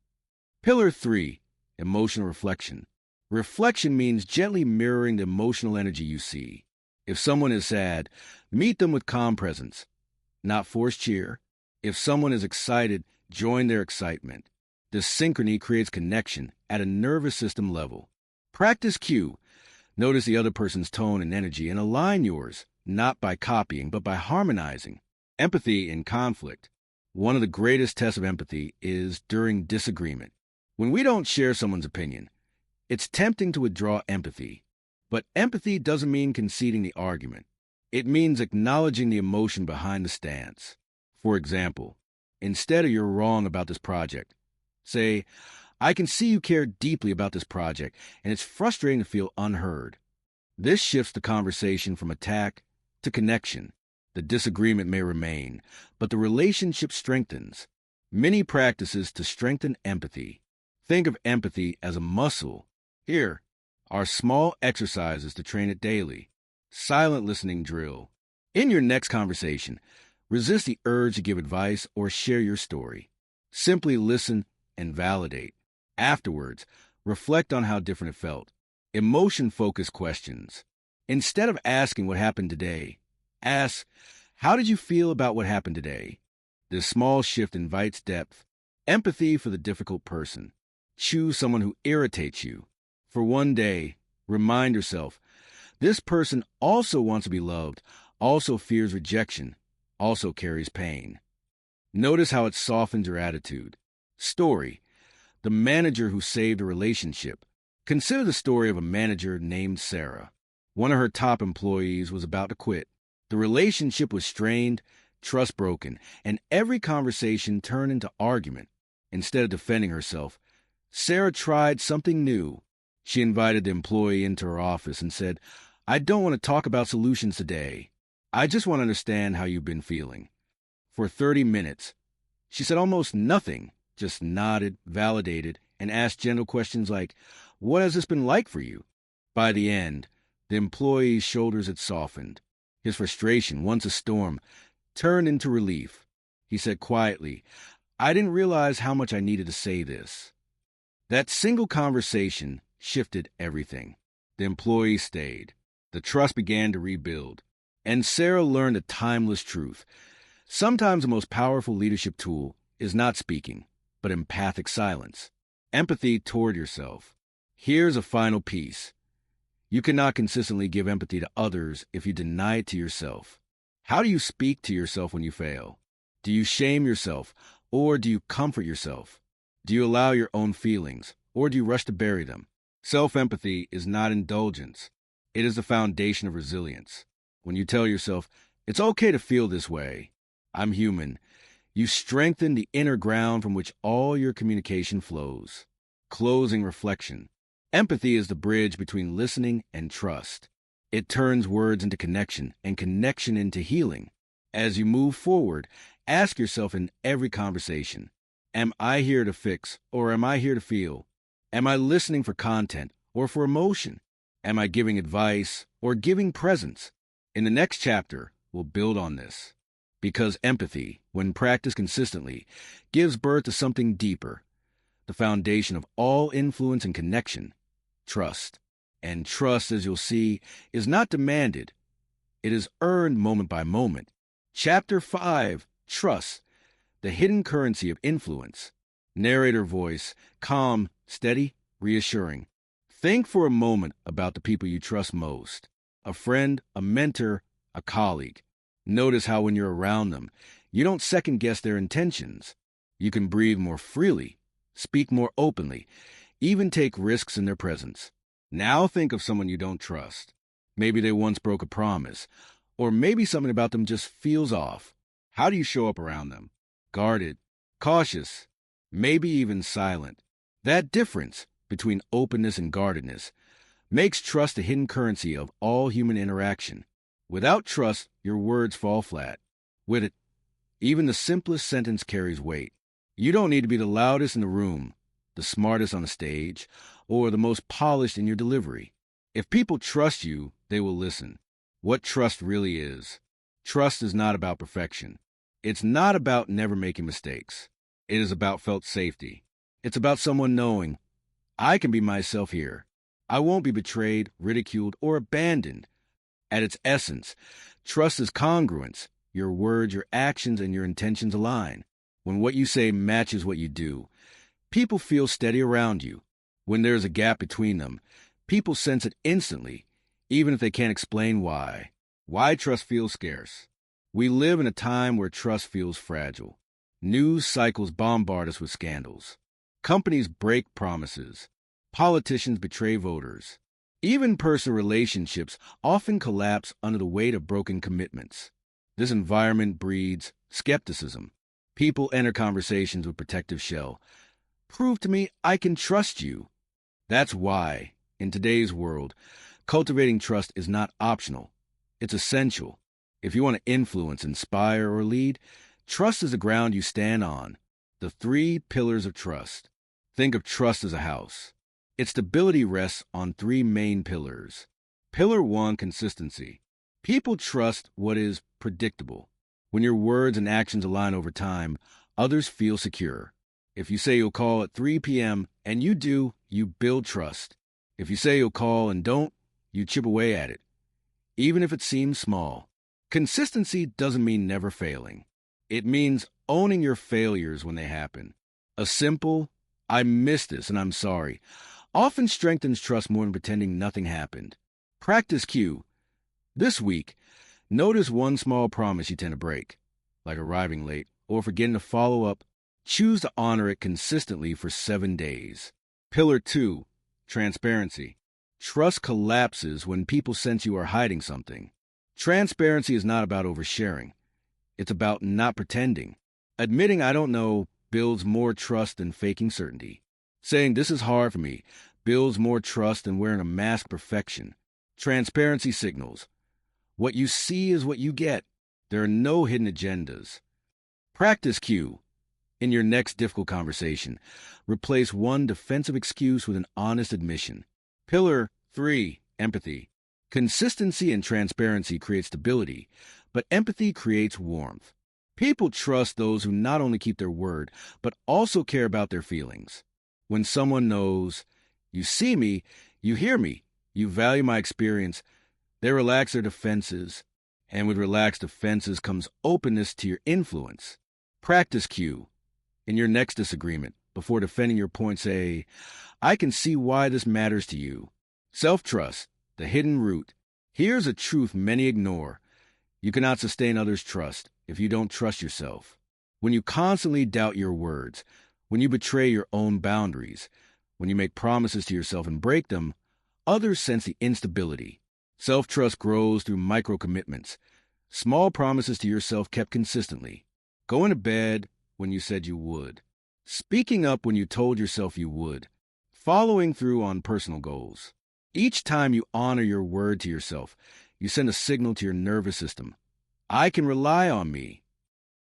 S1: Pillar 3, emotional reflection. Reflection means gently mirroring the emotional energy you see. If someone is sad, meet them with calm presence, not forced cheer. If someone is excited, join their excitement. This synchrony creates connection at a nervous system level. Practice cue. Notice the other person's tone and energy and align yours, not by copying, but by harmonizing. Empathy in conflict. One of the greatest tests of empathy is during disagreement. When we don't share someone's opinion, it's tempting to withdraw empathy. But empathy doesn't mean conceding the argument. It means acknowledging the emotion behind the stance. For example, instead of "You're wrong about this project," say, "I can see you care deeply about this project, and it's frustrating to feel unheard." This shifts the conversation from attack to connection. The disagreement may remain, but the relationship strengthens. Many practices to strengthen empathy. Think of empathy as a muscle. Here are small exercises to train it daily. Silent listening drill. In your next conversation, resist the urge to give advice or share your story. Simply listen and validate. Afterwards, reflect on how different it felt. Emotion-focused questions. Instead of asking what happened today, ask, "How did you feel about what happened today?" This small shift invites depth. Empathy for the difficult person. Choose someone who irritates you. For one day, remind yourself, this person also wants to be loved, also fears rejection, also carries pain. Notice how it softens your attitude. Story. The manager who saved a relationship. Consider the story of a manager named Sarah. One of her top employees was about to quit. The relationship was strained, trust broken, and every conversation turned into argument. Instead of defending herself, Sarah tried something new. She invited the employee into her office and said, "I don't want to talk about solutions today. I just want to understand how you've been feeling." For 30 minutes, she said almost nothing, just nodded, validated, and asked gentle questions like, "What has this been like for you?" By the end, the employee's shoulders had softened. His frustration, once a storm, turned into relief. He said quietly, "I didn't realize how much I needed to say this." That single conversation shifted everything. The employee stayed. The trust began to rebuild. And Sarah learned a timeless truth. Sometimes the most powerful leadership tool is not speaking, but empathic silence. Empathy toward yourself. Here's a final piece. You cannot consistently give empathy to others if you deny it to yourself. How do you speak to yourself when you fail? Do you shame yourself, or do you comfort yourself? Do you allow your own feelings, or do you rush to bury them? Self-empathy is not indulgence. It is the foundation of resilience. When you tell yourself, "It's okay to feel this way. I'm human," You strengthen the inner ground from which all your communication flows. Closing reflection. Empathy is the bridge between listening and trust. It turns words into connection and connection into healing. As you move forward, ask yourself in every conversation, am I here to fix or am I here to feel? Am I listening for content or for emotion? Am I giving advice or giving presence? In the next chapter, we'll build on this. Because empathy, when practiced consistently, gives birth to something deeper, the foundation of all influence and connection, trust. And trust, as you'll see, is not demanded. It is earned moment by moment. Chapter 5, Trust, the hidden currency of influence. Narrator voice, calm, steady, reassuring. Think for a moment about the people you trust most. A friend, a mentor, a colleague. Notice how when you're around them, you don't second-guess their intentions. You can breathe more freely, speak more openly, even take risks in their presence. Now think of someone you don't trust. Maybe they once broke a promise, or maybe something about them just feels off. How do you show up around them? Guarded, cautious, maybe even silent. That difference between openness and guardedness makes trust a hidden currency of all human interaction. Without trust, your words fall flat. With it, even the simplest sentence carries weight. You don't need to be the loudest in the room, the smartest on the stage, or the most polished in your delivery. If people trust you, they will listen. What trust really is. Trust is not about perfection. It's not about never making mistakes. It is about felt safety. It's about someone knowing, I can be myself here. I won't be betrayed, ridiculed, or abandoned. At its essence, trust is congruence. Your words, your actions, and your intentions align. When what you say matches what you do, people feel steady around you. When there is a gap between them, people sense it instantly, even if they can't explain why. Why trust feels scarce. We live in a time where trust feels fragile. News cycles bombard us with scandals. Companies break promises. Politicians betray voters. Even personal relationships often collapse under the weight of broken commitments. This environment breeds skepticism. People enter conversations with protective shell. Prove to me I can trust you. That's why, in today's world, cultivating trust is not optional. It's essential. If you want to influence, inspire, or lead, trust is the ground you stand on. The 3 pillars of trust. Think of trust as a house. Its stability rests on 3 main pillars. Pillar 1, consistency. People trust what is predictable. When your words and actions align over time, others feel secure. If you say you'll call at 3 p.m. and you do, you build trust. If you say you'll call and don't, you chip away at it, even if it seems small. Consistency doesn't mean never failing. It means owning your failures when they happen. A simple, I missed this and I'm sorry, often strengthens trust more than pretending nothing happened. Practice cue. This week, notice one small promise you tend to break, like arriving late or forgetting to follow up. Choose to honor it consistently for 7 days. Pillar 2, transparency. Trust collapses when people sense you are hiding something. Transparency is not about oversharing. It's about not pretending. Admitting I don't know builds more trust than faking certainty. Saying this is hard for me builds more trust than wearing a mask of perfection. Transparency signals. What you see is what you get. There are no hidden agendas. Practice cue. In your next difficult conversation, replace one defensive excuse with an honest admission. Pillar 3, empathy. Consistency and transparency create stability, but empathy creates warmth. People trust those who not only keep their word, but also care about their feelings. When someone knows, you see me, you hear me, you value my experience, they relax their defenses, and with relaxed defenses comes openness to your influence. Practice cue. In your next disagreement, before defending your point, say, I can see why this matters to you. Self-trust, the hidden root. Here's a truth many ignore. You cannot sustain others' trust if you don't trust yourself. When you constantly doubt your words, when you betray your own boundaries, when you make promises to yourself and break them, others sense the instability. Self-trust grows through micro-commitments, small promises to yourself kept consistently. going to bed when you said you would, speaking up when you told yourself you would, following through on personal goals. Each time you honor your word to yourself, you send a signal to your nervous system. I can rely on me.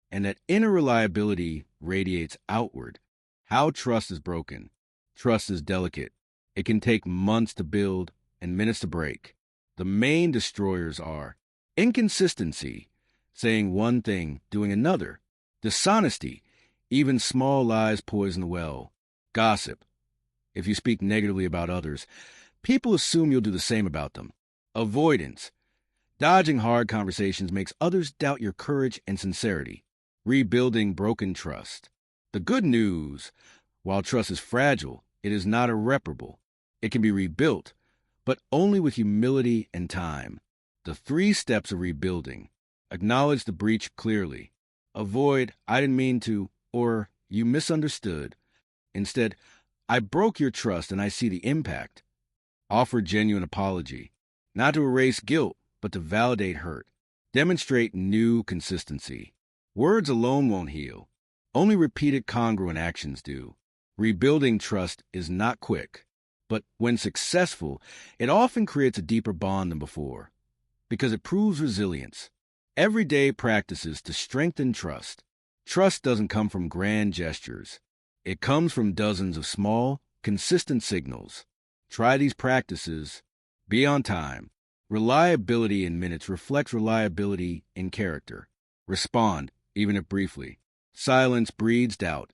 S1: And that inner reliability radiates outward. How trust is broken. Trust is delicate. It can take months to build and minutes to break. The main destroyers are inconsistency, saying one thing, doing another; dishonesty, even small lies poison the well; gossip, if you speak negatively about others, people assume you'll do the same about them; avoidance, dodging hard conversations makes others doubt your courage and sincerity; rebuilding broken trust. The good news, while trust is fragile, it is not irreparable. It can be rebuilt, but only with humility and time. The 3 steps of rebuilding: acknowledge the breach clearly; avoid "I didn't mean to" or "you misunderstood." Instead, "I broke your trust and I see the impact." Offer genuine apology, not to erase guilt, but to validate hurt. Demonstrate new consistency. Words alone won't heal. Only repeated congruent actions do. Rebuilding trust is not quick, but when successful, it often creates a deeper bond than before, because it proves resilience. Everyday practices to strengthen trust. Trust doesn't come from grand gestures. It comes from dozens of small, consistent signals. Try these practices. Be on time. Reliability in minutes reflects reliability in character. Respond, even if briefly. Silence breeds doubt.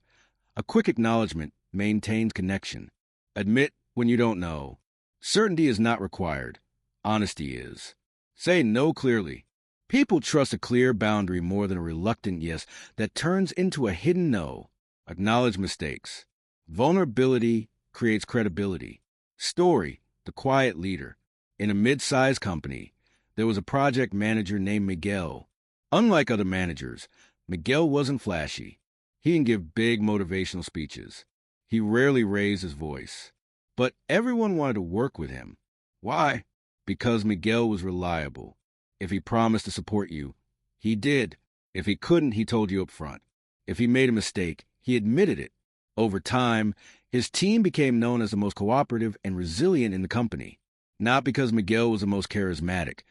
S1: A quick acknowledgement maintains connection. Admit when you don't know. Certainty is not required. Honesty is. Say no clearly. People trust a clear boundary more than a reluctant yes that turns into a hidden no. Acknowledge mistakes. Vulnerability creates credibility. Story, the quiet leader. In a mid-sized company, there was a project manager named Miguel. Unlike other managers, Miguel wasn't flashy. He didn't give big motivational speeches. He rarely raised his voice. But everyone wanted to work with him. Why? Because Miguel was reliable. If he promised to support you, he did. If he couldn't, he told you up front. If he made a mistake, he admitted it. Over time, his team became known as the most cooperative and resilient in the company. Not because Miguel was the most charismatic,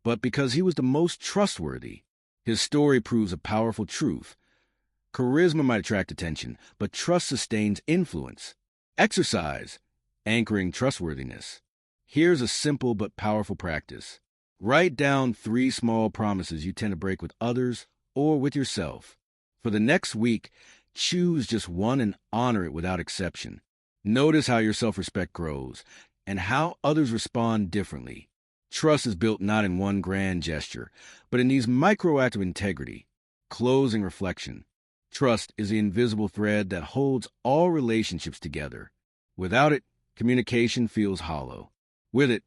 S1: but because he was the most trustworthy. His story proves a powerful truth. Charisma might attract attention, but trust sustains influence. Exercise, anchoring trustworthiness. Here's a simple but powerful practice. Write down 3 small promises you tend to break with others or with yourself. For the next week, choose just one and honor it without exception. Notice how your self-respect grows and how others respond differently. Trust is built not in one grand gesture, but in these micro acts of integrity. Closing reflection. Trust is the invisible thread that holds all relationships together. Without it, communication feels hollow. With it,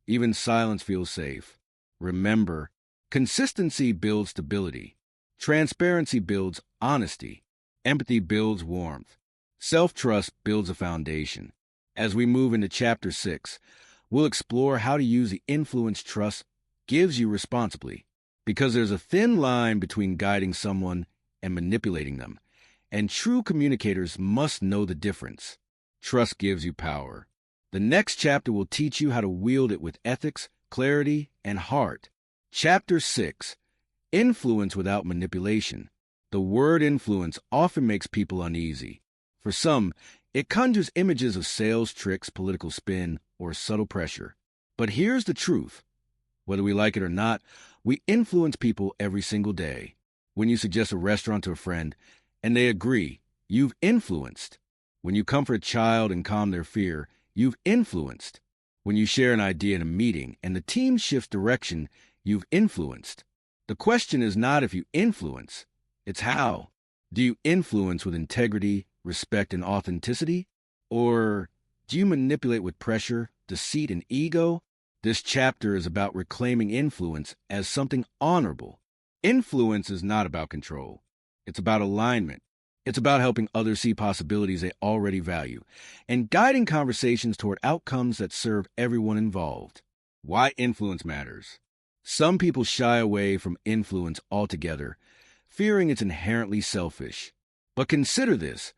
S1: even silence feels safe. Remember, consistency builds stability. Transparency builds honesty. Empathy builds warmth. Self-trust builds a foundation. As we move into Chapter 6, we'll explore how to use the influence trust gives you responsibly, because there's a thin line between guiding someone and manipulating them, and true communicators must know the difference. Trust gives you power. The next chapter will teach you how to wield it with ethics, clarity, and heart. Chapter 6, Influence Without Manipulation. The word influence often makes people uneasy. For some, it conjures images of sales tricks, political spin, or subtle pressure. But here's the truth. Whether we like it or not, we influence people every single day. When you suggest a restaurant to a friend and they agree, you've influenced. When you comfort a child and calm their fear, you've influenced. When you share an idea in a meeting and the team shifts direction, you've influenced. The question is not if you influence, it's how. Do you influence with integrity, respect, and authenticity? Or do you manipulate with pressure, deceit, and ego? This chapter is about reclaiming influence as something honorable. Influence is not about control. It's about alignment. It's about helping others see possibilities they already value and guiding conversations toward outcomes that serve everyone involved. Why influence matters. Some people shy away from influence altogether, fearing it's inherently selfish. But consider this.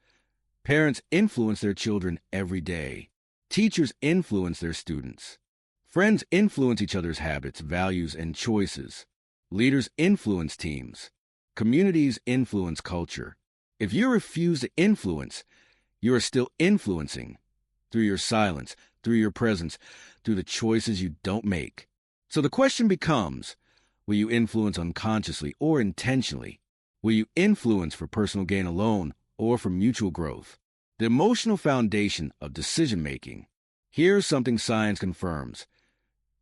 S1: Parents influence their children every day. Teachers influence their students. Friends influence each other's habits, values, and choices. Leaders influence teams. Communities influence culture. If you refuse to influence, you are still influencing through your silence, through your presence, through the choices you don't make. So the question becomes, will you influence unconsciously or intentionally? Will you influence for personal gain alone or for mutual growth? The emotional foundation of decision-making. Here's something science confirms.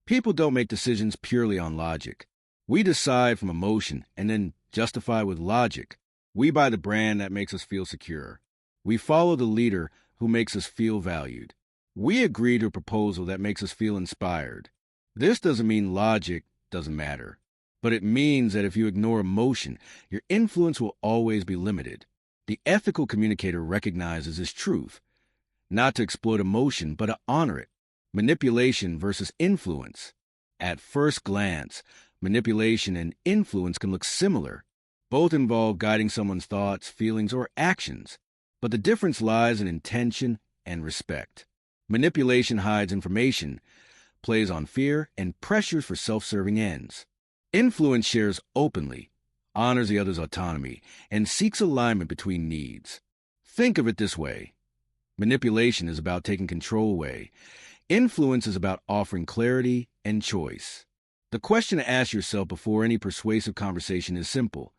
S1: People don't make decisions purely on logic. We decide from emotion and then justify with logic. We buy the brand that makes us feel secure. We follow the leader who makes us feel valued. We agree to a proposal that makes us feel inspired. This doesn't mean logic doesn't matter, but it means that if you ignore emotion, your influence will always be limited. The ethical communicator recognizes this truth, not to exploit emotion, but to honor it. Manipulation versus influence. At first glance, manipulation and influence can look similar. Both involve guiding someone's thoughts, feelings, or actions, but the difference lies in intention and respect. Manipulation hides information, plays on fear, and pressures for self-serving ends. Influence shares openly, honors the other's autonomy, and seeks alignment between needs. Think of it this way. Manipulation is about taking control away. Influence is about offering clarity and choice. The question to ask yourself before any persuasive conversation is simple.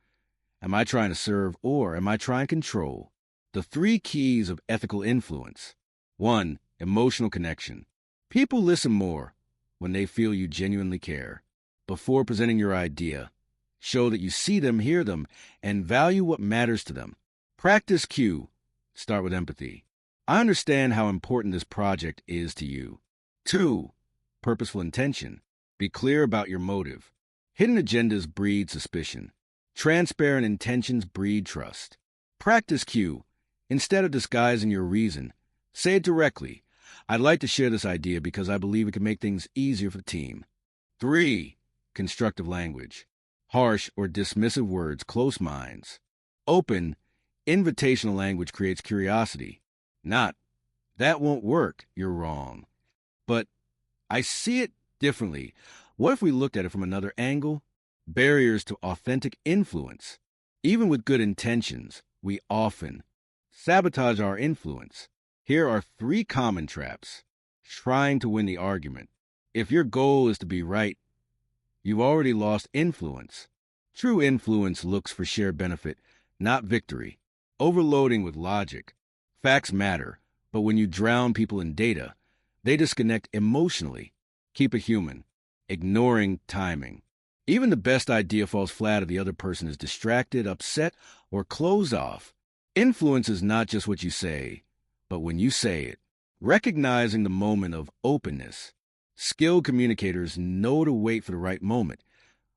S1: Am I trying to serve or am I trying to control? The 3 keys of ethical influence. 1. Emotional connection. People listen more when they feel you genuinely care. Before presenting your idea, show that you see them, hear them, and value what matters to them. Practice Q. Start with empathy. I understand how important this project is to you. 2. Purposeful intention. Be clear about your motive. Hidden agendas breed suspicion. Transparent intentions breed trust. Practice Q. Instead of disguising your reason, say it directly. I'd like to share this idea because I believe it can make things easier for the team. 3. Constructive language. Harsh or dismissive words close minds. Open, invitational language creates curiosity. Not, that won't work, you're wrong. But, I see it differently. What if we looked at it from another angle? Barriers to authentic influence. Even with good intentions, we often sabotage our influence. Here are 3 common traps. Trying to win the argument. If your goal is to be right, you've already lost influence. True influence looks for shared benefit, not victory. Overloading with logic. Facts matter, but when you drown people in data, they disconnect emotionally. Keep it human. Ignoring timing. Even the best idea falls flat if the other person is distracted, upset, or closed off. Influence is not just what you say, but when you say it. Recognizing the moment of openness. Skilled communicators know to wait for the right moment.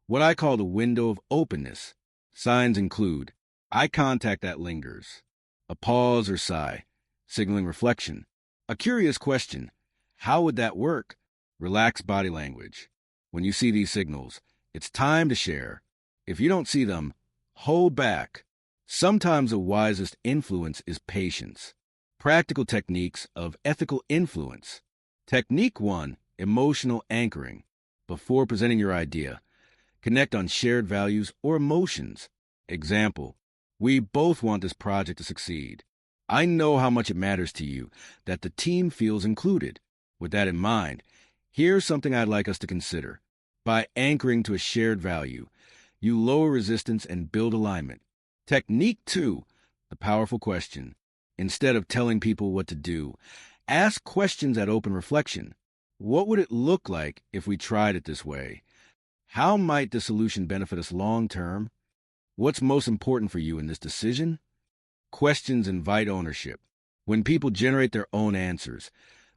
S1: What I call the window of openness. Signs include eye contact that lingers, a pause or sigh, signaling reflection, a curious question, how would that work? Relaxed body language. When you see these signals, it's time to share. If you don't see them, hold back. Sometimes the wisest influence is patience. Practical techniques of ethical influence. Technique 1, emotional anchoring. Before presenting your idea, connect on shared values or emotions. Example, we both want this project to succeed. I know how much it matters to you that the team feels included. With that in mind, here's something I'd like us to consider. By anchoring to a shared value, you lower resistance and build alignment. Technique 2, the powerful question. Instead of telling people what to do, ask questions that open reflection. What would it look like if we tried it this way? How might the solution benefit us long term? What's most important for you in this decision? Questions invite ownership. When people generate their own answers,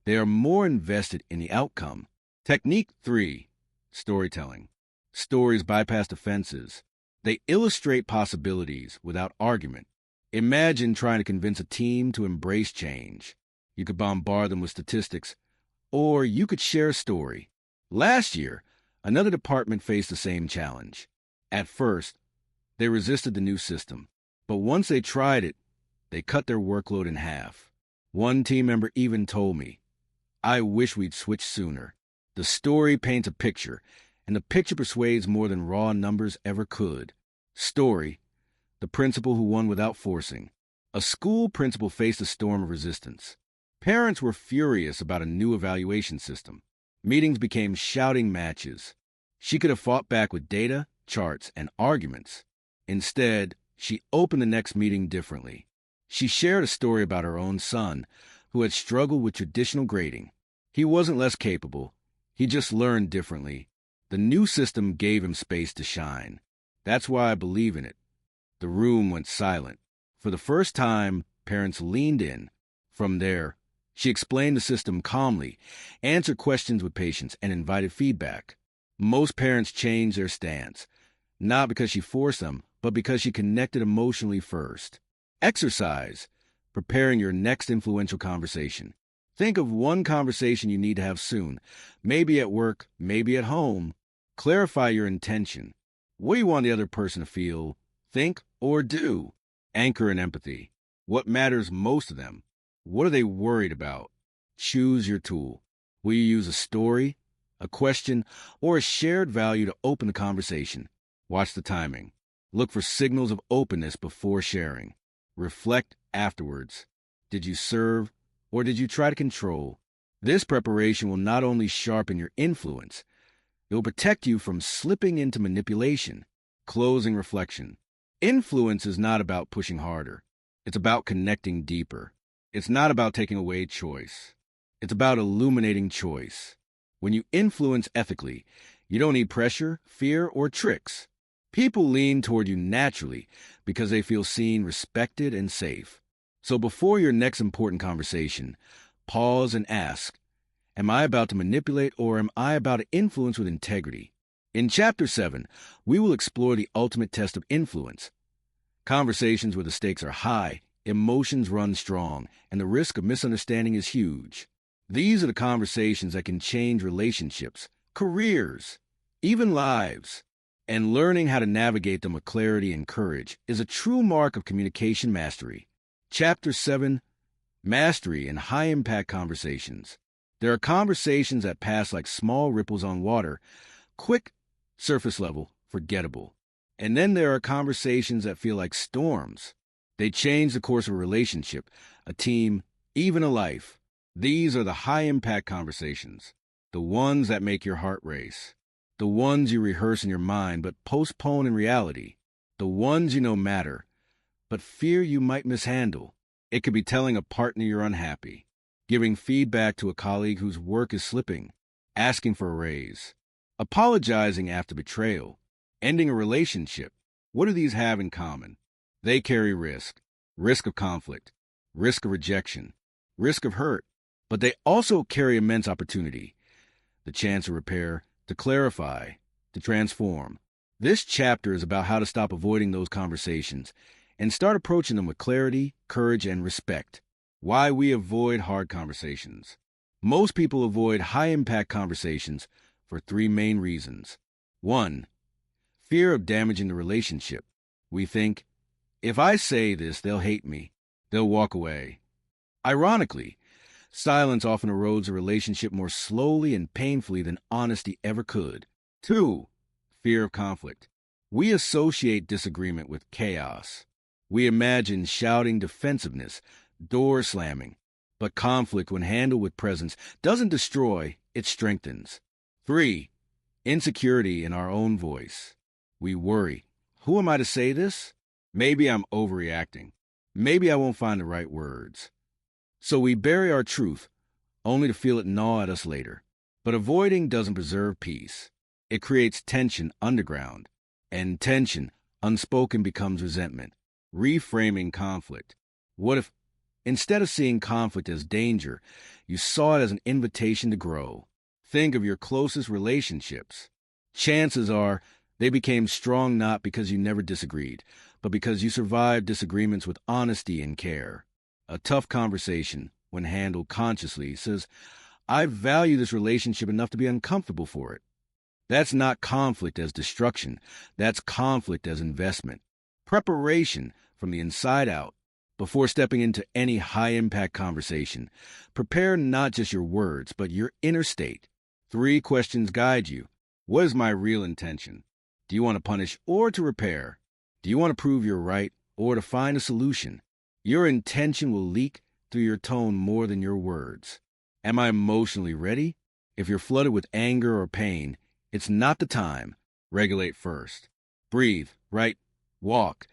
S1: they are more invested in the outcome. Technique 3, storytelling. Stories bypass defenses. They illustrate possibilities without argument. Imagine trying to convince a team to embrace change. You could bombard them with statistics, or you could share a story. Last year, another department faced the same challenge. At first, They resisted the new system. But once they tried it, they cut their workload in half. One team member even told me, "I wish we'd switched sooner." The story paints a picture, and the picture persuades more than raw numbers ever could. Story: the principal who won without forcing. A school principal faced a storm of resistance. Parents were furious about a new evaluation system. Meetings became shouting matches. She could have fought back with data, charts, and arguments. Instead, she opened the next meeting differently. She shared a story about her own son, who had struggled with traditional grading. He wasn't less capable. He just learned differently. The new system gave him space to shine. That's why I believe in it. The room went silent. For the first time, parents leaned in. From there, she explained the system calmly, answered questions with patience, and invited feedback. Most parents changed their stance, not because she forced them, but because she connected emotionally first. Exercise: preparing your next influential conversation. Think of one conversation you need to have soon, maybe at work, maybe at home. Clarify your intention. What do you want the other person to feel, think, or do? Anchor in empathy. What matters most to them? What are they worried about? Choose your tool. Will you use a story, a question, or a shared value to open the conversation? Watch the timing. Look for signals of openness before sharing. Reflect afterwards. Did you serve, or did you try to control? This preparation will not only sharpen your influence, it will protect you from slipping into manipulation. Closing reflection. Influence is not about pushing harder. It's about connecting deeper. It's not about taking away choice. It's about illuminating choice. When you influence ethically, you don't need pressure, fear, or tricks. People lean toward you naturally because they feel seen, respected, and safe. So before your next important conversation, pause and ask, am I about to manipulate or am I about to influence with integrity? In Chapter 7, we will explore the ultimate test of influence. Conversations where the stakes are high, emotions run strong, and the risk of misunderstanding is huge. These are the conversations that can change relationships, careers, even lives. And learning how to navigate them with clarity and courage is a true mark of communication mastery. Chapter 7, Mastery in High-Impact Conversations. There are conversations that pass like small ripples on water, quick, surface level, forgettable. And then there are conversations that feel like storms. They change the course of a relationship, a team, even a life. These are the high-impact conversations, the ones that make your heart race, the ones you rehearse in your mind but postpone in reality, the ones you know matter, but fear you might mishandle. It could be telling a partner you're unhappy, giving feedback to a colleague whose work is slipping, asking for a raise, apologizing after betrayal, ending a relationship. What do these have in common? They carry risk of conflict, risk of rejection, risk of hurt, but they also carry immense opportunity, the chance to repair, to clarify, to transform. This chapter is about how to stop avoiding those conversations and start approaching them with clarity, courage, and respect. Why we avoid hard conversations. Most people avoid high-impact conversations for three main reasons. 1. Fear of damaging the relationship. We think, if I say this, they'll hate me. They'll walk away. Ironically, silence often erodes a relationship more slowly and painfully than honesty ever could. 2. Fear of conflict. We associate disagreement with chaos. We imagine shouting defensiveness, door slamming. But conflict, when handled with presence, doesn't destroy, it strengthens. 3. Insecurity in our own voice. We worry, who am I to say this? Maybe I'm overreacting. Maybe I won't find the right words. So we bury our truth, only to feel it gnaw at us later. But avoiding doesn't preserve peace. It creates tension underground. And tension, unspoken, becomes resentment. Reframing conflict. What if, instead of seeing conflict as danger, you saw it as an invitation to grow? Think of your closest relationships. Chances are they became strong not because you never disagreed, but because you survived disagreements with honesty and care. A tough conversation, when handled consciously, says, I value this relationship enough to be uncomfortable for it. That's not conflict as destruction. That's conflict as investment. preparation from the inside out. Before stepping into any high-impact conversation, prepare not just your words, but your inner state. 3 questions guide you. What is my real intention? Do you want to punish or to repair? Do you want to prove you're right or to find a solution? Your intention will leak through your tone more than your words. Am I emotionally ready? If you're flooded with anger or pain, it's not the time. Regulate first. Breathe, write, walk.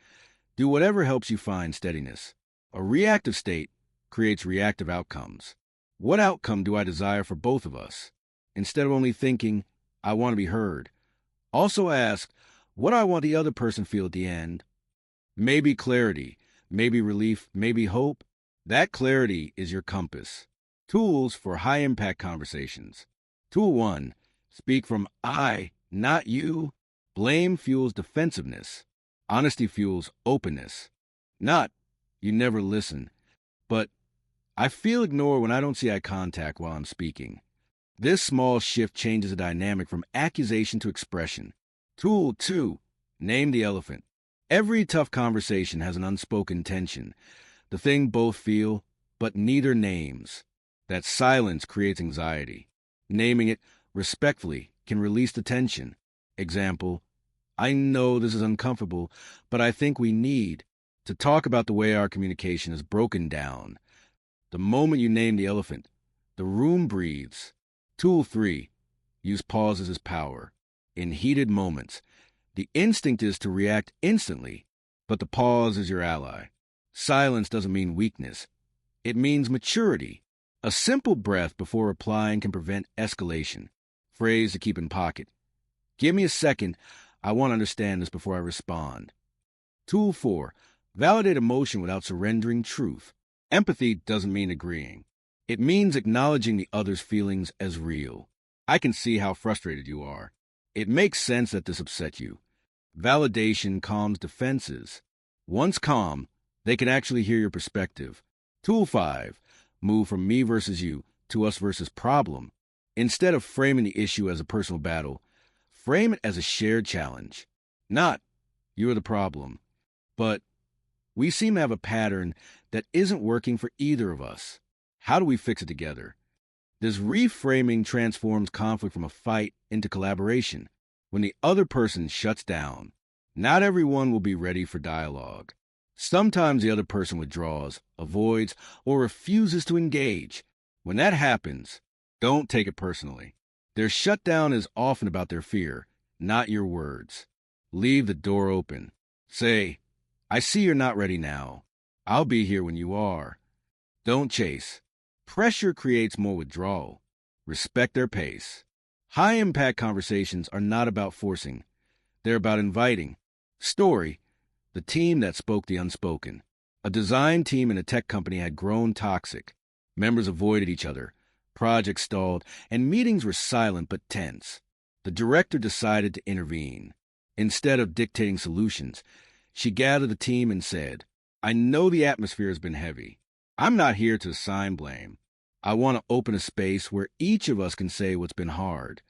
S1: Do whatever helps you find steadiness. A reactive state creates reactive outcomes. What outcome do I desire for both of us? Instead of only thinking, I want to be heard, also ask, what do I want the other person to feel at the end? Maybe clarity, maybe relief, maybe hope. That clarity is your compass. Tools for high-impact conversations. Tool 1, speak from I, not you. Blame fuels defensiveness. Honesty fuels openness. Not, you never listen, but I feel ignored when I don't see eye contact while I'm speaking. This small shift changes the dynamic from accusation to expression. Tool 2, name the elephant. Every tough conversation has an unspoken tension, the thing both feel, but neither names. That silence creates anxiety. Naming it respectfully can release the tension. Example, I know this is uncomfortable, but I think we need to talk about the way our communication is broken down. The moment you name the elephant, the room breathes. Tool 3, use pauses as power. In heated moments, the instinct is to react instantly, but the pause is your ally. Silence doesn't mean weakness. It means maturity. A simple breath before replying can prevent escalation. Phrase to keep in pocket. Give me a second. I want to understand this before I respond. Tool 4, validate emotion without surrendering truth. Empathy doesn't mean agreeing. It means acknowledging the other's feelings as real. I can see how frustrated you are. It makes sense that this upset you. Validation calms defenses. Once calm, they can actually hear your perspective. Tool 5, move from me versus you to us versus problem. Instead of framing the issue as a personal battle, frame it as a shared challenge. Not, you're the problem, but we seem to have a pattern that isn't working for either of us. How do we fix it together? This reframing transforms conflict from a fight into collaboration. When the other person shuts down, not everyone will be ready for dialogue. Sometimes the other person withdraws, avoids, or refuses to engage. When that happens, don't take it personally. Their shutdown is often about their fear, not your words. Leave the door open. Say, I see you're not ready now. I'll be here when you are. Don't chase. Pressure creates more withdrawal. Respect their pace. High-impact conversations are not about forcing. They're about inviting. Story, the team that spoke the unspoken. A design team in a tech company had grown toxic. Members avoided each other. Projects stalled, and meetings were silent but tense. The director decided to intervene. Instead of dictating solutions, she gathered the team and said, I know the atmosphere has been heavy. I'm not here to assign blame. I want to open a space where each of us can say what's been hard.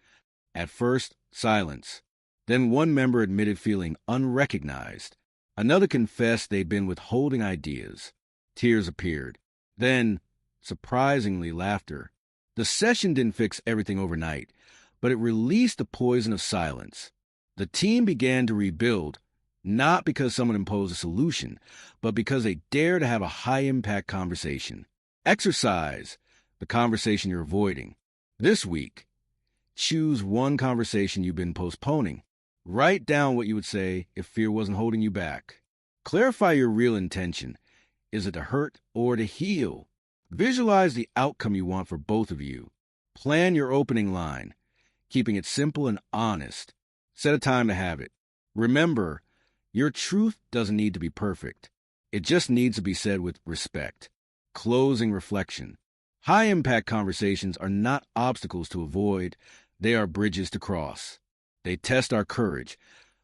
S1: At first, silence. Then one member admitted feeling unrecognized. Another confessed they'd been withholding ideas. Tears appeared. Then, surprisingly, laughter. The session didn't fix everything overnight, but it released the poison of silence. The team began to rebuild, not because someone imposed a solution, but because they dared to have a high-impact conversation. Exercise the conversation you're avoiding. This week, choose one conversation you've been postponing. Write down what you would say if fear wasn't holding you back. Clarify your real intention. Is it to hurt or to heal? Visualize the outcome you want for both of you. Plan your opening line, keeping it simple and honest. Set a time to have it. Remember, your truth doesn't need to be perfect. It just needs to be said with respect. Closing reflection. High-impact conversations are not obstacles to avoid. They are bridges to cross. They test our courage,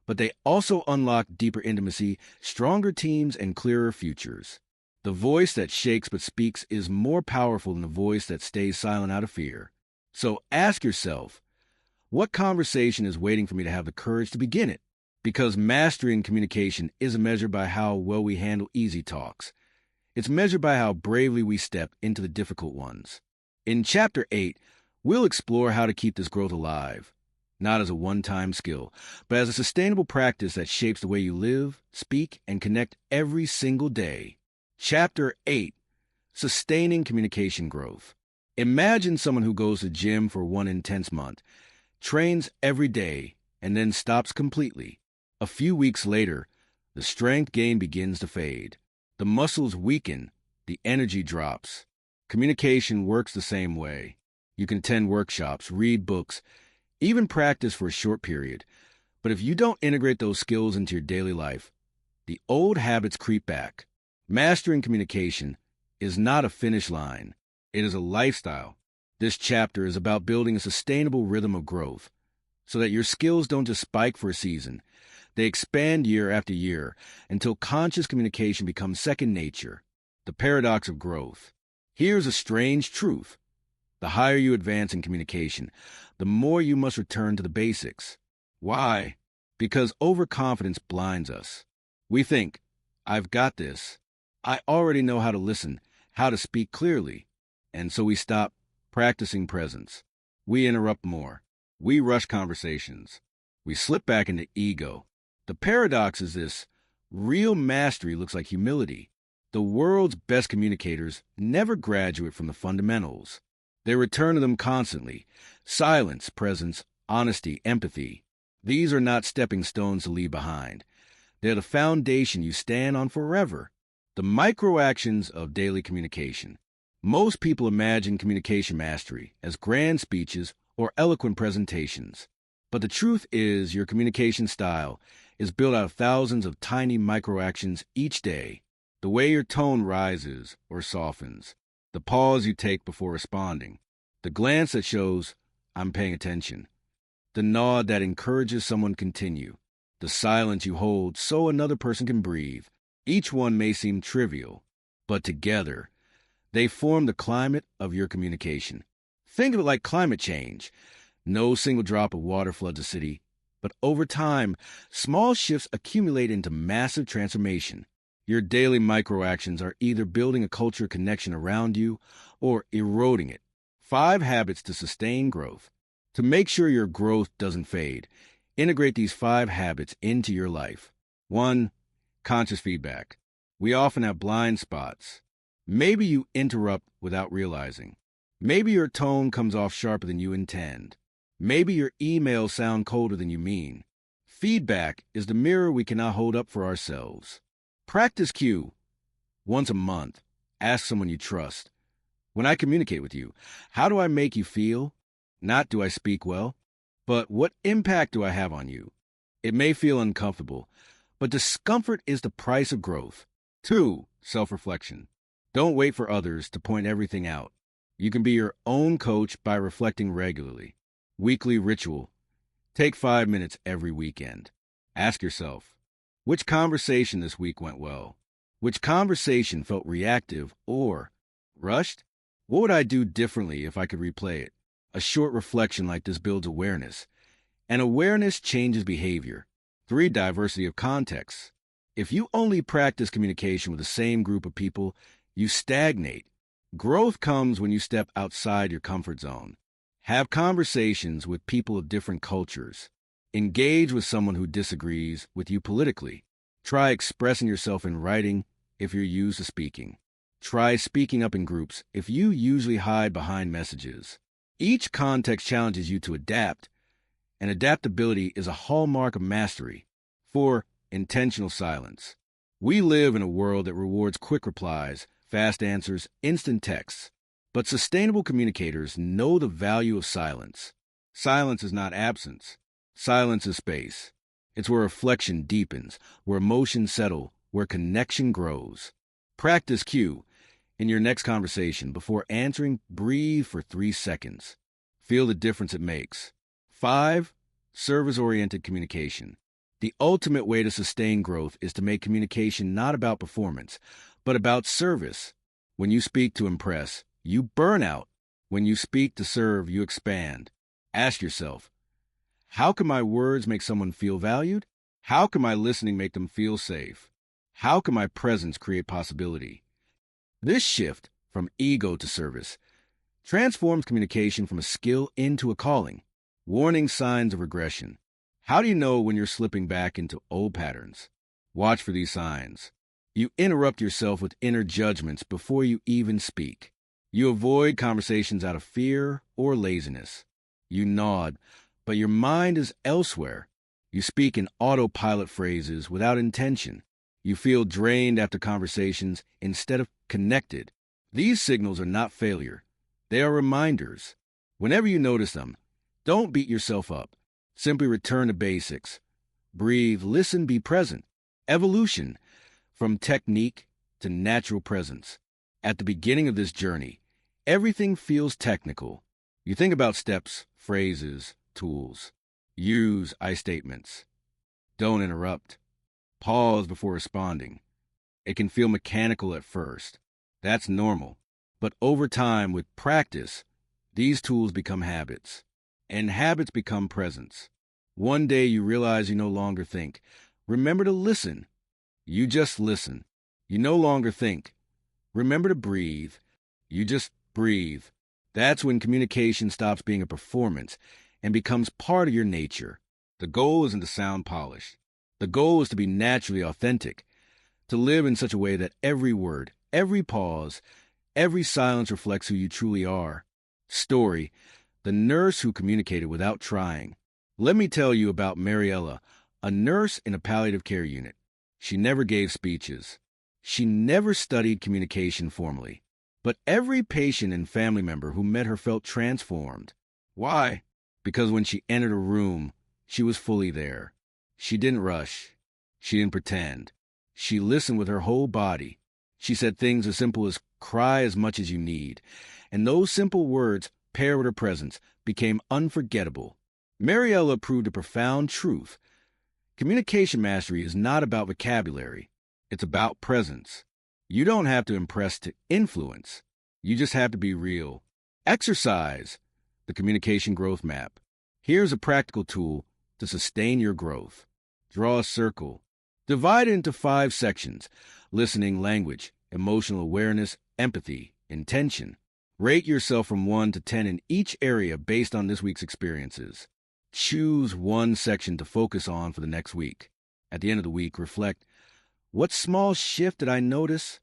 S1: but they also unlock deeper intimacy, stronger teams, and clearer futures. The voice that shakes but speaks is more powerful than the voice that stays silent out of fear. So ask yourself, what conversation is waiting for me to have the courage to begin it? Because mastery in communication isn't measured by how well we handle easy talks. It's measured by how bravely we step into the difficult ones. In Chapter 8, we'll explore how to keep this growth alive, not as a one-time skill, but as a sustainable practice that shapes the way you live, speak, and connect every single day. Chapter 8, Sustaining Communication Growth. Imagine someone who goes to the gym for one intense month, trains every day, and then stops completely. A few weeks later, the strength gain begins to fade. The muscles weaken, the energy drops. Communication works the same way. You can attend workshops, read books, even practice for a short period. But if you don't integrate those skills into your daily life, the old habits creep back. Mastering communication is not a finish line. It is a lifestyle. This chapter is about building a sustainable rhythm of growth so that your skills don't just spike for a season. They expand year after year until conscious communication becomes second nature. The paradox of growth. Here's a strange truth. The higher you advance in communication, the more you must return to the basics. Why? Because overconfidence blinds us. We think, I've got this. I already know how to listen, how to speak clearly. And so we stop practicing presence. We interrupt more. We rush conversations. We slip back into ego. The paradox is this: real mastery looks like humility. The world's best communicators never graduate from the fundamentals. They return to them constantly. Silence, presence, honesty, empathy. These are not stepping stones to leave behind. They're the foundation you stand on forever. The micro-actions of daily communication. Most people imagine communication mastery as grand speeches or eloquent presentations. But the truth is, your communication style is built out of thousands of tiny micro-actions each day. The way your tone rises or softens, the pause you take before responding, the glance that shows, I'm paying attention, the nod that encourages someone to continue, the silence you hold so another person can breathe. Each one may seem trivial, but together, they form the climate of your communication. Think of it like climate change. No single drop of water floods a city, but over time, small shifts accumulate into massive transformation. Your daily microactions are either building a culture connection around you or eroding it. 5 habits to sustain growth. To make sure your growth doesn't fade, integrate these 5 habits into your life. 1. Conscious feedback. We often have blind spots. Maybe you interrupt without realizing. Maybe your tone comes off sharper than you intend. Maybe your emails sound colder than you mean. Feedback is the mirror we cannot hold up for ourselves. Practice cue. Once a month, ask someone you trust. When I communicate with you, how do I make you feel? Not do I speak well, but what impact do I have on you? It may feel uncomfortable, but discomfort is the price of growth. 2. Self-reflection. Don't wait for others to point everything out. You can be your own coach by reflecting regularly. Weekly ritual. Take 5 minutes every weekend. Ask yourself, which conversation this week went well? Which conversation felt reactive or rushed? What would I do differently if I could replay it? A short reflection like this builds awareness, and awareness changes behavior. 3. Diversity of contexts. If you only practice communication with the same group of people, you stagnate. Growth comes when you step outside your comfort zone. Have conversations with people of different cultures. Engage with someone who disagrees with you politically. Try expressing yourself in writing if you're used to speaking. Try speaking up in groups if you usually hide behind messages. Each context challenges you to adapt, and adaptability is a hallmark of mastery. 4. Intentional silence. We live in a world that rewards quick replies, fast answers, instant texts. But sustainable communicators know the value of silence. Silence is not absence. Silence is space. It's where reflection deepens, where emotions settle, where connection grows. Practice cue. In your next conversation, before answering, breathe for 3 seconds. Feel the difference it makes. 5. Service-oriented communication. The ultimate way to sustain growth is to make communication not about performance, but about service. When you speak to impress, you burn out. When you speak to serve, you expand. Ask yourself, how can my words make someone feel valued? How can my listening make them feel safe? How can my presence create possibility? This shift from ego to service transforms communication from a skill into a calling, warning signs of regression. How do you know when you're slipping back into old patterns? Watch for these signs. You interrupt yourself with inner judgments before you even speak. You avoid conversations out of fear or laziness. You nod, but your mind is elsewhere. You speak in autopilot phrases without intention. You feel drained after conversations instead of connected. These signals are not failure. They are reminders. Whenever you notice them, don't beat yourself up. Simply return to basics. Breathe, listen, be present. Evolution, from technique to natural presence. At the beginning of this journey, everything feels technical. You think about steps, phrases, tools. Use I statements. Don't interrupt. Pause before responding. It can feel mechanical at first. That's normal. But over time, with practice, these tools become habits. And habits become presence. One day you realize you no longer think. Remember to listen. You just listen. You no longer think. Remember to breathe. You just breathe. That's when communication stops being a performance and becomes part of your nature. The goal isn't to sound polished. The goal is to be naturally authentic, to live in such a way that every word, every pause, every silence reflects who you truly are. Story: the nurse who communicated without trying. Let me tell you about Mariella, a nurse in a palliative care unit. She never gave speeches. She never studied communication formally. But every patient and family member who met her felt transformed. Why? Because when she entered a room, she was fully there. She didn't rush. She didn't pretend. She listened with her whole body. She said things as simple as cry as much as you need. And those simple words, paired with her presence, became unforgettable. Mariella proved a profound truth. Communication mastery is not about vocabulary. It's about presence. You don't have to impress to influence. You just have to be real. Exercise, the communication growth map. Here's a practical tool to sustain your growth. Draw a circle. Divide it into 5 sections: listening, language, emotional awareness, empathy, intention. Rate yourself from 1 to 10 in each area based on this week's experiences. Choose one section to focus on for the next week. At the end of the week, reflect, what small shift did I notice?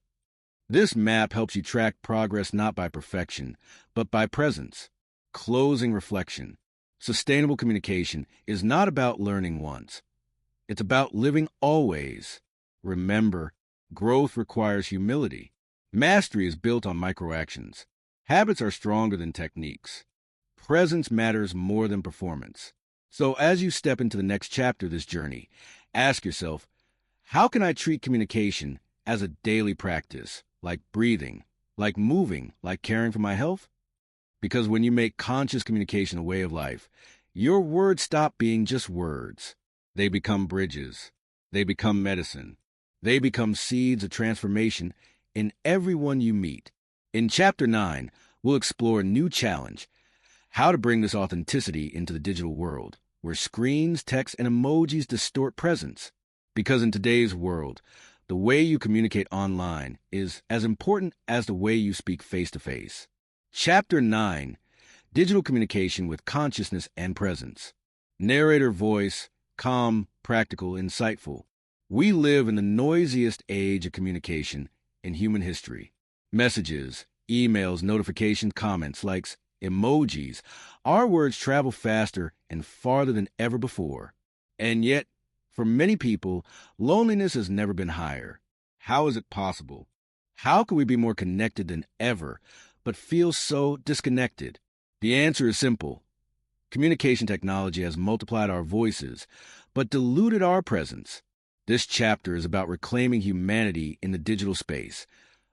S1: This map helps you track progress not by perfection, but by presence. Closing reflection. Sustainable communication is not about learning once. It's about living always. Remember, growth requires humility. Mastery is built on microactions. Habits are stronger than techniques. Presence matters more than performance. So as you step into the next chapter of this journey, ask yourself, how can I treat communication as a daily practice, like breathing, like moving, like caring for my health? Because when you make conscious communication a way of life, your words stop being just words. They become bridges. They become medicine. They become seeds of transformation in everyone you meet. In Chapter 9, we'll explore a new challenge: how to bring this authenticity into the digital world, where screens, text, and emojis distort presence. Because in today's world, the way you communicate online is as important as the way you speak face-to-face. Chapter 9, Digital Communication with Consciousness and Presence. Narrator voice, calm, practical, insightful. We live in the noisiest age of communication in human history. Messages, emails, notifications, comments, likes, emojis. Our words travel faster and farther than ever before. And yet, for many people, loneliness has never been higher. How is it possible? How can we be more connected than ever, but feel so disconnected? The answer is simple. Communication technology has multiplied our voices, but diluted our presence. This chapter is about reclaiming humanity in the digital space,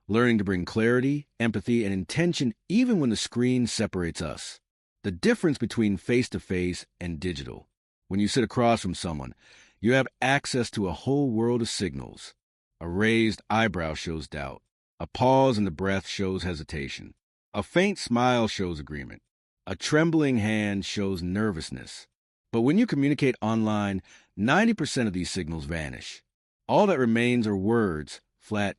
S1: learning to bring clarity, empathy, and intention even when the screen separates us. The difference between face-to-face and digital. When you sit across from someone, you have access to a whole world of signals. A raised eyebrow shows doubt. A pause in the breath shows hesitation. A faint smile shows agreement. A trembling hand shows nervousness. But when you communicate online, 90% of these signals vanish. All that remains are words, flat,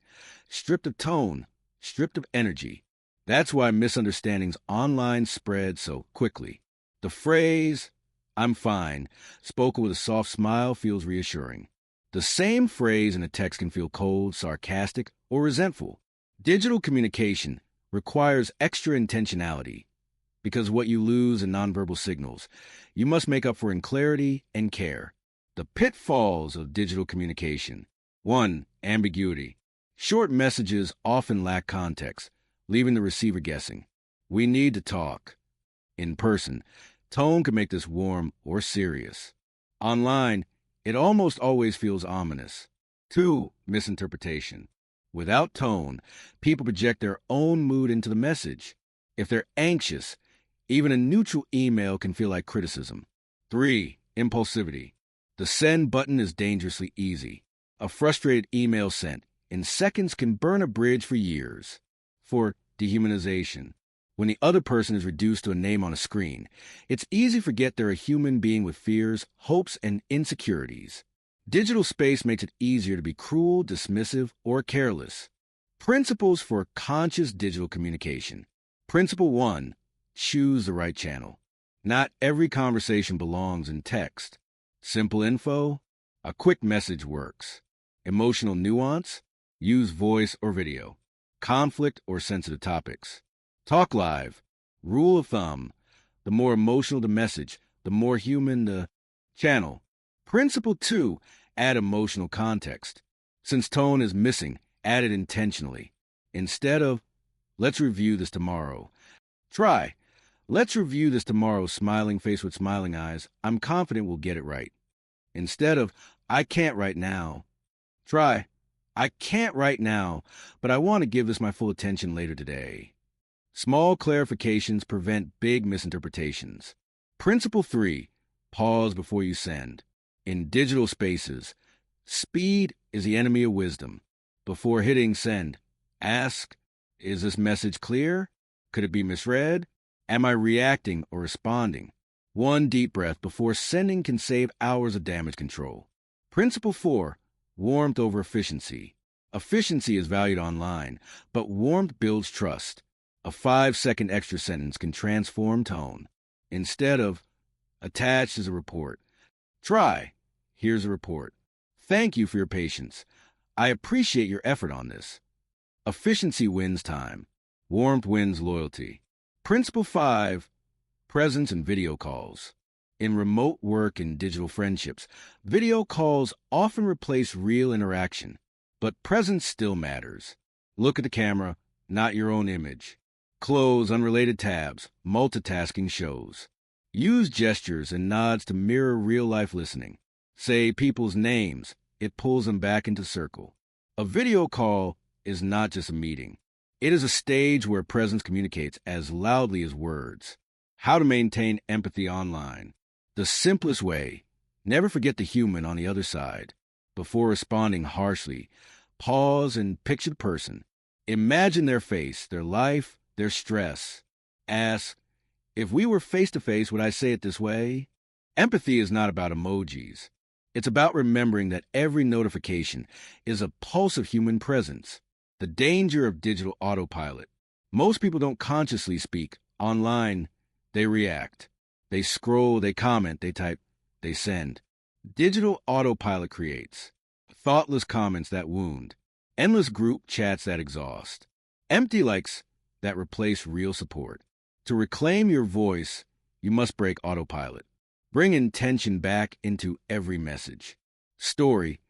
S1: stripped of tone, stripped of energy. That's why misunderstandings online spread so quickly. The phrase, "I'm fine," spoken with a soft smile feels reassuring. The same phrase in a text can feel cold, sarcastic, or resentful. Digital communication requires extra intentionality because what you lose in nonverbal signals, you must make up for in clarity and care. The pitfalls of digital communication. 1. Ambiguity. Short messages often lack context, leaving the receiver guessing. We need to talk. In person, tone can make this warm or serious. Online, it almost always feels ominous. 2. Misinterpretation. Without tone, people project their own mood into the message. If they're anxious, even a neutral email can feel like criticism. 3. Impulsivity. The send button is dangerously easy. A frustrated email sent in seconds can burn a bridge for years. 4. Dehumanization. When the other person is reduced to a name on a screen, it's easy to forget they're a human being with fears, hopes, and insecurities. Digital space makes it easier to be cruel, dismissive, or careless. Principles for conscious digital communication. Principle 1. Choose the right channel. Not every conversation belongs in text. Simple info, a quick message works. Emotional nuance, use voice or video. Conflict or sensitive topics. Talk live. Rule of thumb, the more emotional the message, the more human the channel. Principle 2, add emotional context. Since tone is missing, add it intentionally. Instead of, "Let's review this tomorrow," try, "Let's review this tomorrow," smiling face with smiling eyes. I'm confident we'll get it right. Instead of, "I can't right now," try, "I can't right now, but I want to give this my full attention later today." Small clarifications prevent big misinterpretations. Principle 3, pause before you send. In digital spaces, speed is the enemy of wisdom. Before hitting send, ask, "Is this message clear? Could it be misread? Am I reacting or responding?" One deep breath before sending can save hours of damage control. Principle 4, warmth over efficiency. Efficiency is valued online, but warmth builds trust. A 5-second extra sentence can transform tone. Instead of, "Attached is a report," try, "Here's a report. Thank you for your patience. I appreciate your effort on this." Efficiency wins time. Warmth wins loyalty. Principle 5, presence and video calls. In remote work and digital friendships, video calls often replace real interaction, but presence still matters. Look at the camera, not your own image. Close unrelated tabs. Multitasking shows. Use gestures and nods to mirror real-life listening. Say people's names. It pulls them back into circle. A video call is not just a meeting. It is a stage where presence communicates as loudly as words. How to maintain empathy online. The simplest way, never forget the human on the other side. Before responding harshly, pause and picture the person. Imagine their face, their life, their stress. Ask, "If we were face-to-face, would I say it this way?" Empathy is not about emojis. It's about remembering that every notification is a pulse of human presence. The danger of digital autopilot. Most people don't consciously speak. Online, they react. They scroll, they comment, they type, they send. Digital autopilot creates thoughtless comments that wound, endless group chats that exhaust, empty likes that replace real support. To reclaim your voice, you must break autopilot. Bring intention back into every message. Story,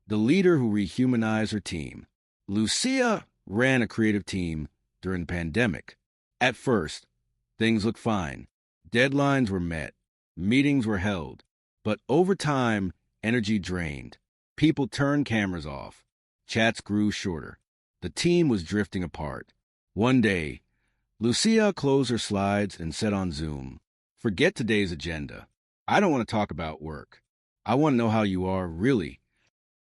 S1: the leader who rehumanized her team. Lucia ran a creative team during the pandemic. At first, things looked fine. Deadlines were met. Meetings were held. But over time, energy drained. People turned cameras off. Chats grew shorter. The team was drifting apart. One day, Lucia closed her slides and said on Zoom, "Forget today's agenda. I don't want to talk about work. I want to know how you are, really."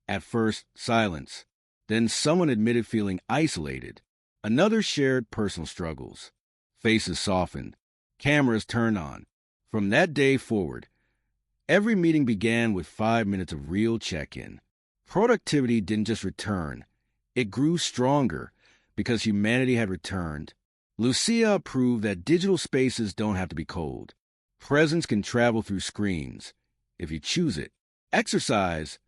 S1: At first, silence. Then someone admitted feeling isolated. Another shared personal struggles. Faces softened. Cameras turned on. From that day forward, Every meeting began with 5 minutes of real check-in. Productivity didn't just return, it grew stronger because humanity had returned. Lucia proved that digital spaces don't have to be cold. Presence can travel through screens, if you choose it. Exercise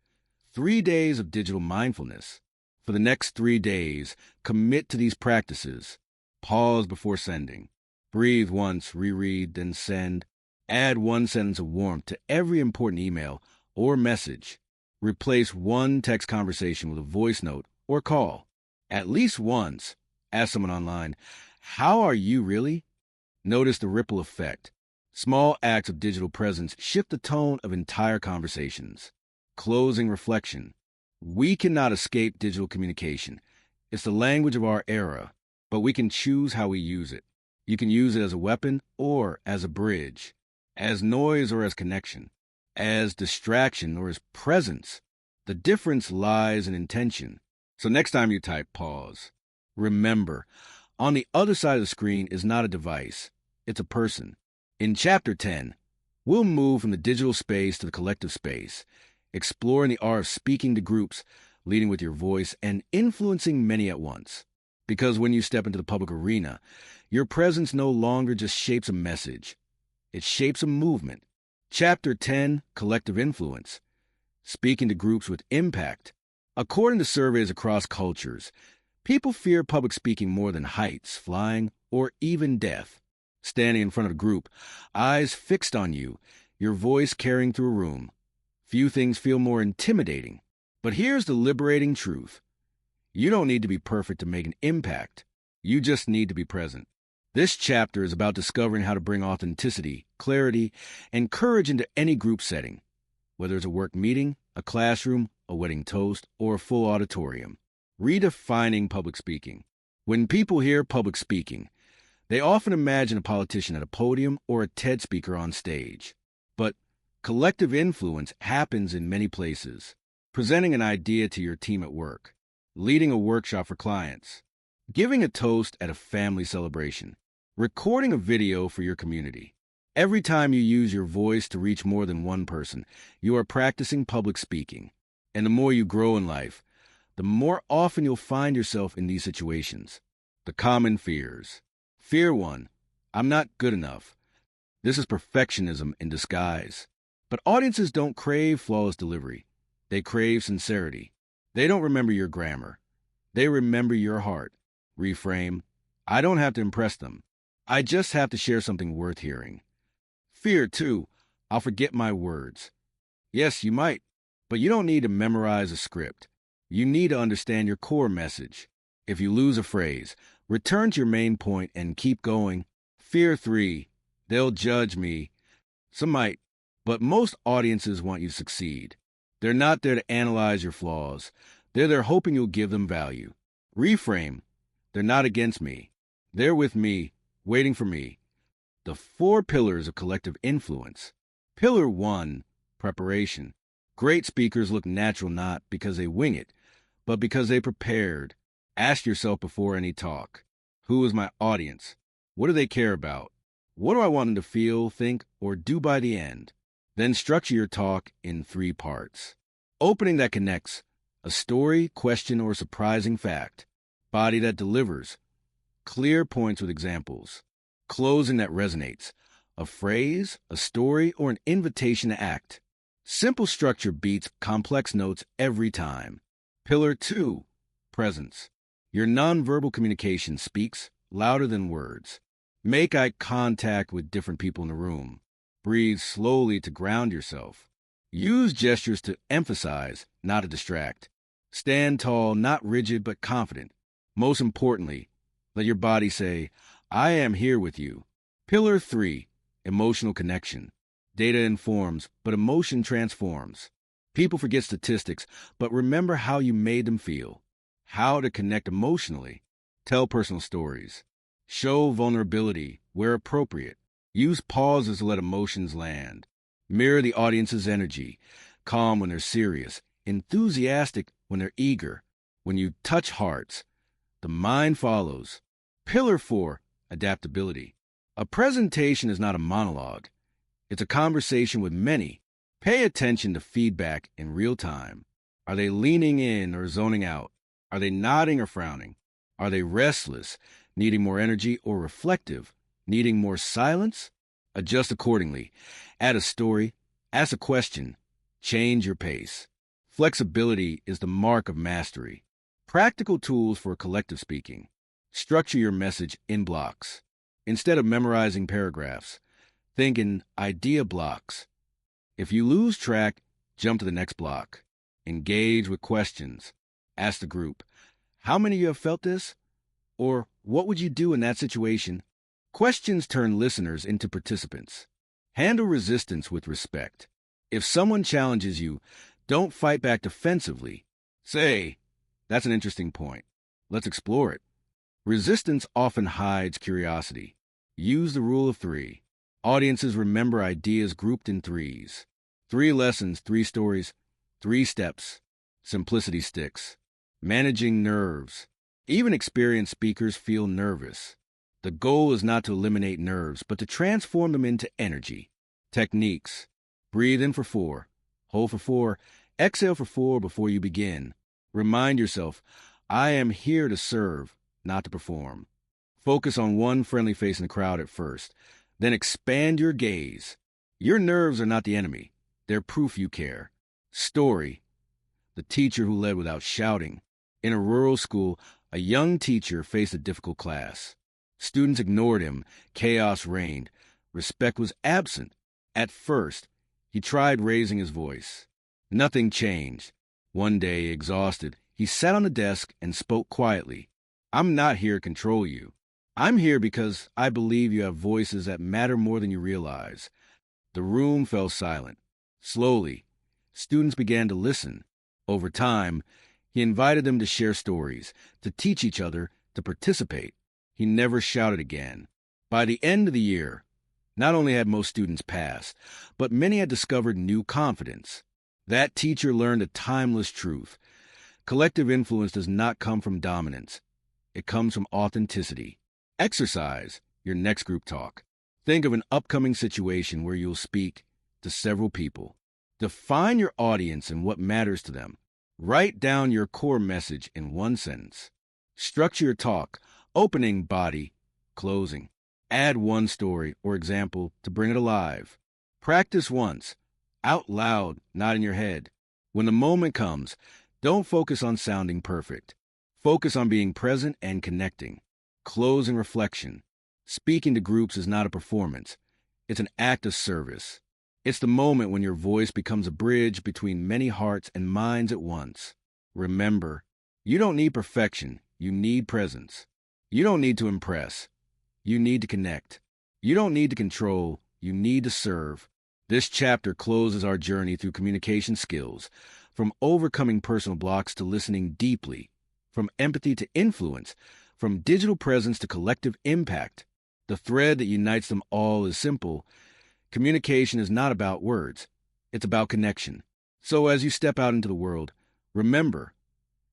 S1: 3 days of digital mindfulness. For the next 3 days, commit to these practices. Pause before sending. Breathe once, reread, then send. Add 1 sentence of warmth to every important email or message. Replace one text conversation with a voice note or call. At least once, ask someone online, "How are you really?" Notice the ripple effect. Small acts of digital presence shift the tone of entire conversations. Closing reflection. We cannot escape digital communication. It's the language of our era, but we can choose how we use it. You can use it as a weapon or as a bridge, as noise or as connection, as distraction or as presence. The difference lies in intention. So next time you type, pause. Remember, on the other side of the screen is not a device. It's a person. In Chapter 10, we'll move from the digital space to the collective space, exploring the art of speaking to groups, leading with your voice, and influencing many at once. Because when you step into the public arena, your presence no longer just shapes a message. It shapes a movement. Chapter 10, Collective Influence. Speaking to groups with impact. According to surveys across cultures, people fear public speaking more than heights, flying, or even death. Standing in front of a group, eyes fixed on you, your voice carrying through a room. Few things feel more intimidating. But here's the liberating truth. You don't need to be perfect to make an impact. You just need to be present. This chapter is about discovering how to bring authenticity, clarity, and courage into any group setting, whether it's a work meeting, a classroom, a wedding toast, or a full auditorium. Redefining public speaking. When people hear public speaking, they often imagine a politician at a podium or a TED speaker on stage. But collective influence happens in many places. Presenting an idea to your team at work, leading a workshop for clients, giving a toast at a family celebration, recording a video for your community. Every time you use your voice to reach more than one person, you are practicing public speaking. And the more you grow in life, the more often you'll find yourself in these situations. The common fears. Fear 1, I'm not good enough. This is perfectionism in disguise. But audiences don't crave flawless delivery. They crave sincerity. They don't remember your grammar. They remember your heart. Reframe, I don't have to impress them. I just have to share something worth hearing. Fear 2, I'll forget my words. Yes, you might, but you don't need to memorize a script. You need to understand your core message. If you lose a phrase, return to your main point and keep going. Fear 3, they'll judge me. Some might, but most audiences want you to succeed. They're not there to analyze your flaws. They're there hoping you'll give them value. Reframe, they're not against me. They're with me, waiting for me. The 4 pillars of collective influence. Pillar 1, preparation. Great speakers look natural not because they wing it, but because they prepared. Ask yourself before any talk, who is my audience? What do they care about? What do I want them to feel, think, or do by the end? Then structure your talk in 3 parts. Opening that connects, a story, question, or surprising fact. Body that delivers, clear points with examples. Closing that resonates, a phrase, a story, or an invitation to act. Simple structure beats complex notes every time. Pillar 2, presence. Your nonverbal communication speaks louder than words. Make eye contact with different people in the room. Breathe slowly to ground yourself. Use gestures to emphasize, not to distract. Stand tall, not rigid, but confident. Most importantly, let your body say, I am here with you. Pillar 3, emotional connection. Data informs, but emotion transforms. People forget statistics, but remember how you made them feel. How to connect emotionally. Tell personal stories. Show vulnerability where appropriate. Use pauses to let emotions land. Mirror the audience's energy. Calm when they're serious. Enthusiastic when they're eager. When you touch hearts, the mind follows. Pillar 4, adaptability. A presentation is not a monologue. It's a conversation with many. Pay attention to feedback in real time. Are they leaning in or zoning out? Are they nodding or frowning? Are they restless, needing more energy, or reflective, needing more silence? Adjust accordingly. Add a story, ask a question, change your pace. Flexibility is the mark of mastery. Practical tools for collective speaking. Structure your message in blocks. Instead of memorizing paragraphs, think in idea blocks. If you lose track, jump to the next block. Engage with questions. Ask the group, how many of you have felt this? Or what would you do in that situation? Questions turn listeners into participants. Handle resistance with respect. If someone challenges you, don't fight back defensively. Say, that's an interesting point. Let's explore it. Resistance often hides curiosity. Use the rule of 3. Audiences remember ideas grouped in 3s. 3 lessons, 3 stories, 3 steps. Simplicity sticks. Managing nerves. Even experienced speakers feel nervous. The goal is not to eliminate nerves, but to transform them into energy. Techniques. Breathe in for 4. Hold for 4. Exhale for 4 before you begin. Remind yourself, I am here to serve, not to perform. Focus on one friendly face in the crowd at first. Then expand your gaze. Your nerves are not the enemy. They're proof you care. Story. The teacher who led without shouting. In a rural school, a young teacher faced a difficult class. Students ignored him. Chaos reigned. Respect was absent. At first, he tried raising his voice. Nothing changed. One day, exhausted, he sat on the desk and spoke quietly. I'm not here to control you. I'm here because I believe you have voices that matter more than you realize. The room fell silent. Slowly, students began to listen. Over time, he invited them to share stories, to teach each other, to participate. He never shouted again. By the end of the year, not only had most students passed, but many had discovered new confidence. That teacher learned a timeless truth. Collective influence does not come from dominance. It comes from authenticity. Exercise your next group talk. Think of an upcoming situation where you'll speak to several people. Define your audience and what matters to them. Write down your core message in one sentence. Structure your talk, opening, body, closing. Add one story or example to bring it alive. Practice once, out loud, not in your head. When the moment comes, don't focus on sounding perfect. Focus on being present and connecting. Close and reflection. Speaking to groups is not a performance. It's an act of service. It's the moment when your voice becomes a bridge between many hearts and minds at once. Remember, you don't need perfection. You need presence. You don't need to impress. You need to connect. You don't need to control. You need to serve. This chapter closes our journey through communication skills, from overcoming personal blocks to listening deeply, from empathy to influence, from digital presence to collective impact. The thread that unites them all is simple. Communication is not about words. It's about connection. So as you step out into the world, remember,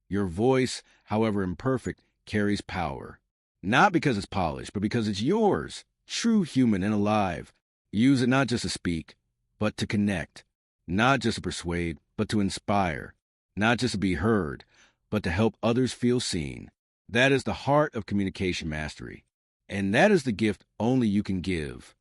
S1: your voice, however imperfect, carries power. Not because it's polished, but because it's yours, true, human, and alive. Use it not just to speak, but to connect. Not just to persuade, but to inspire. Not just to be heard, but to help others feel seen. That is the heart of communication mastery. And that is the gift only you can give.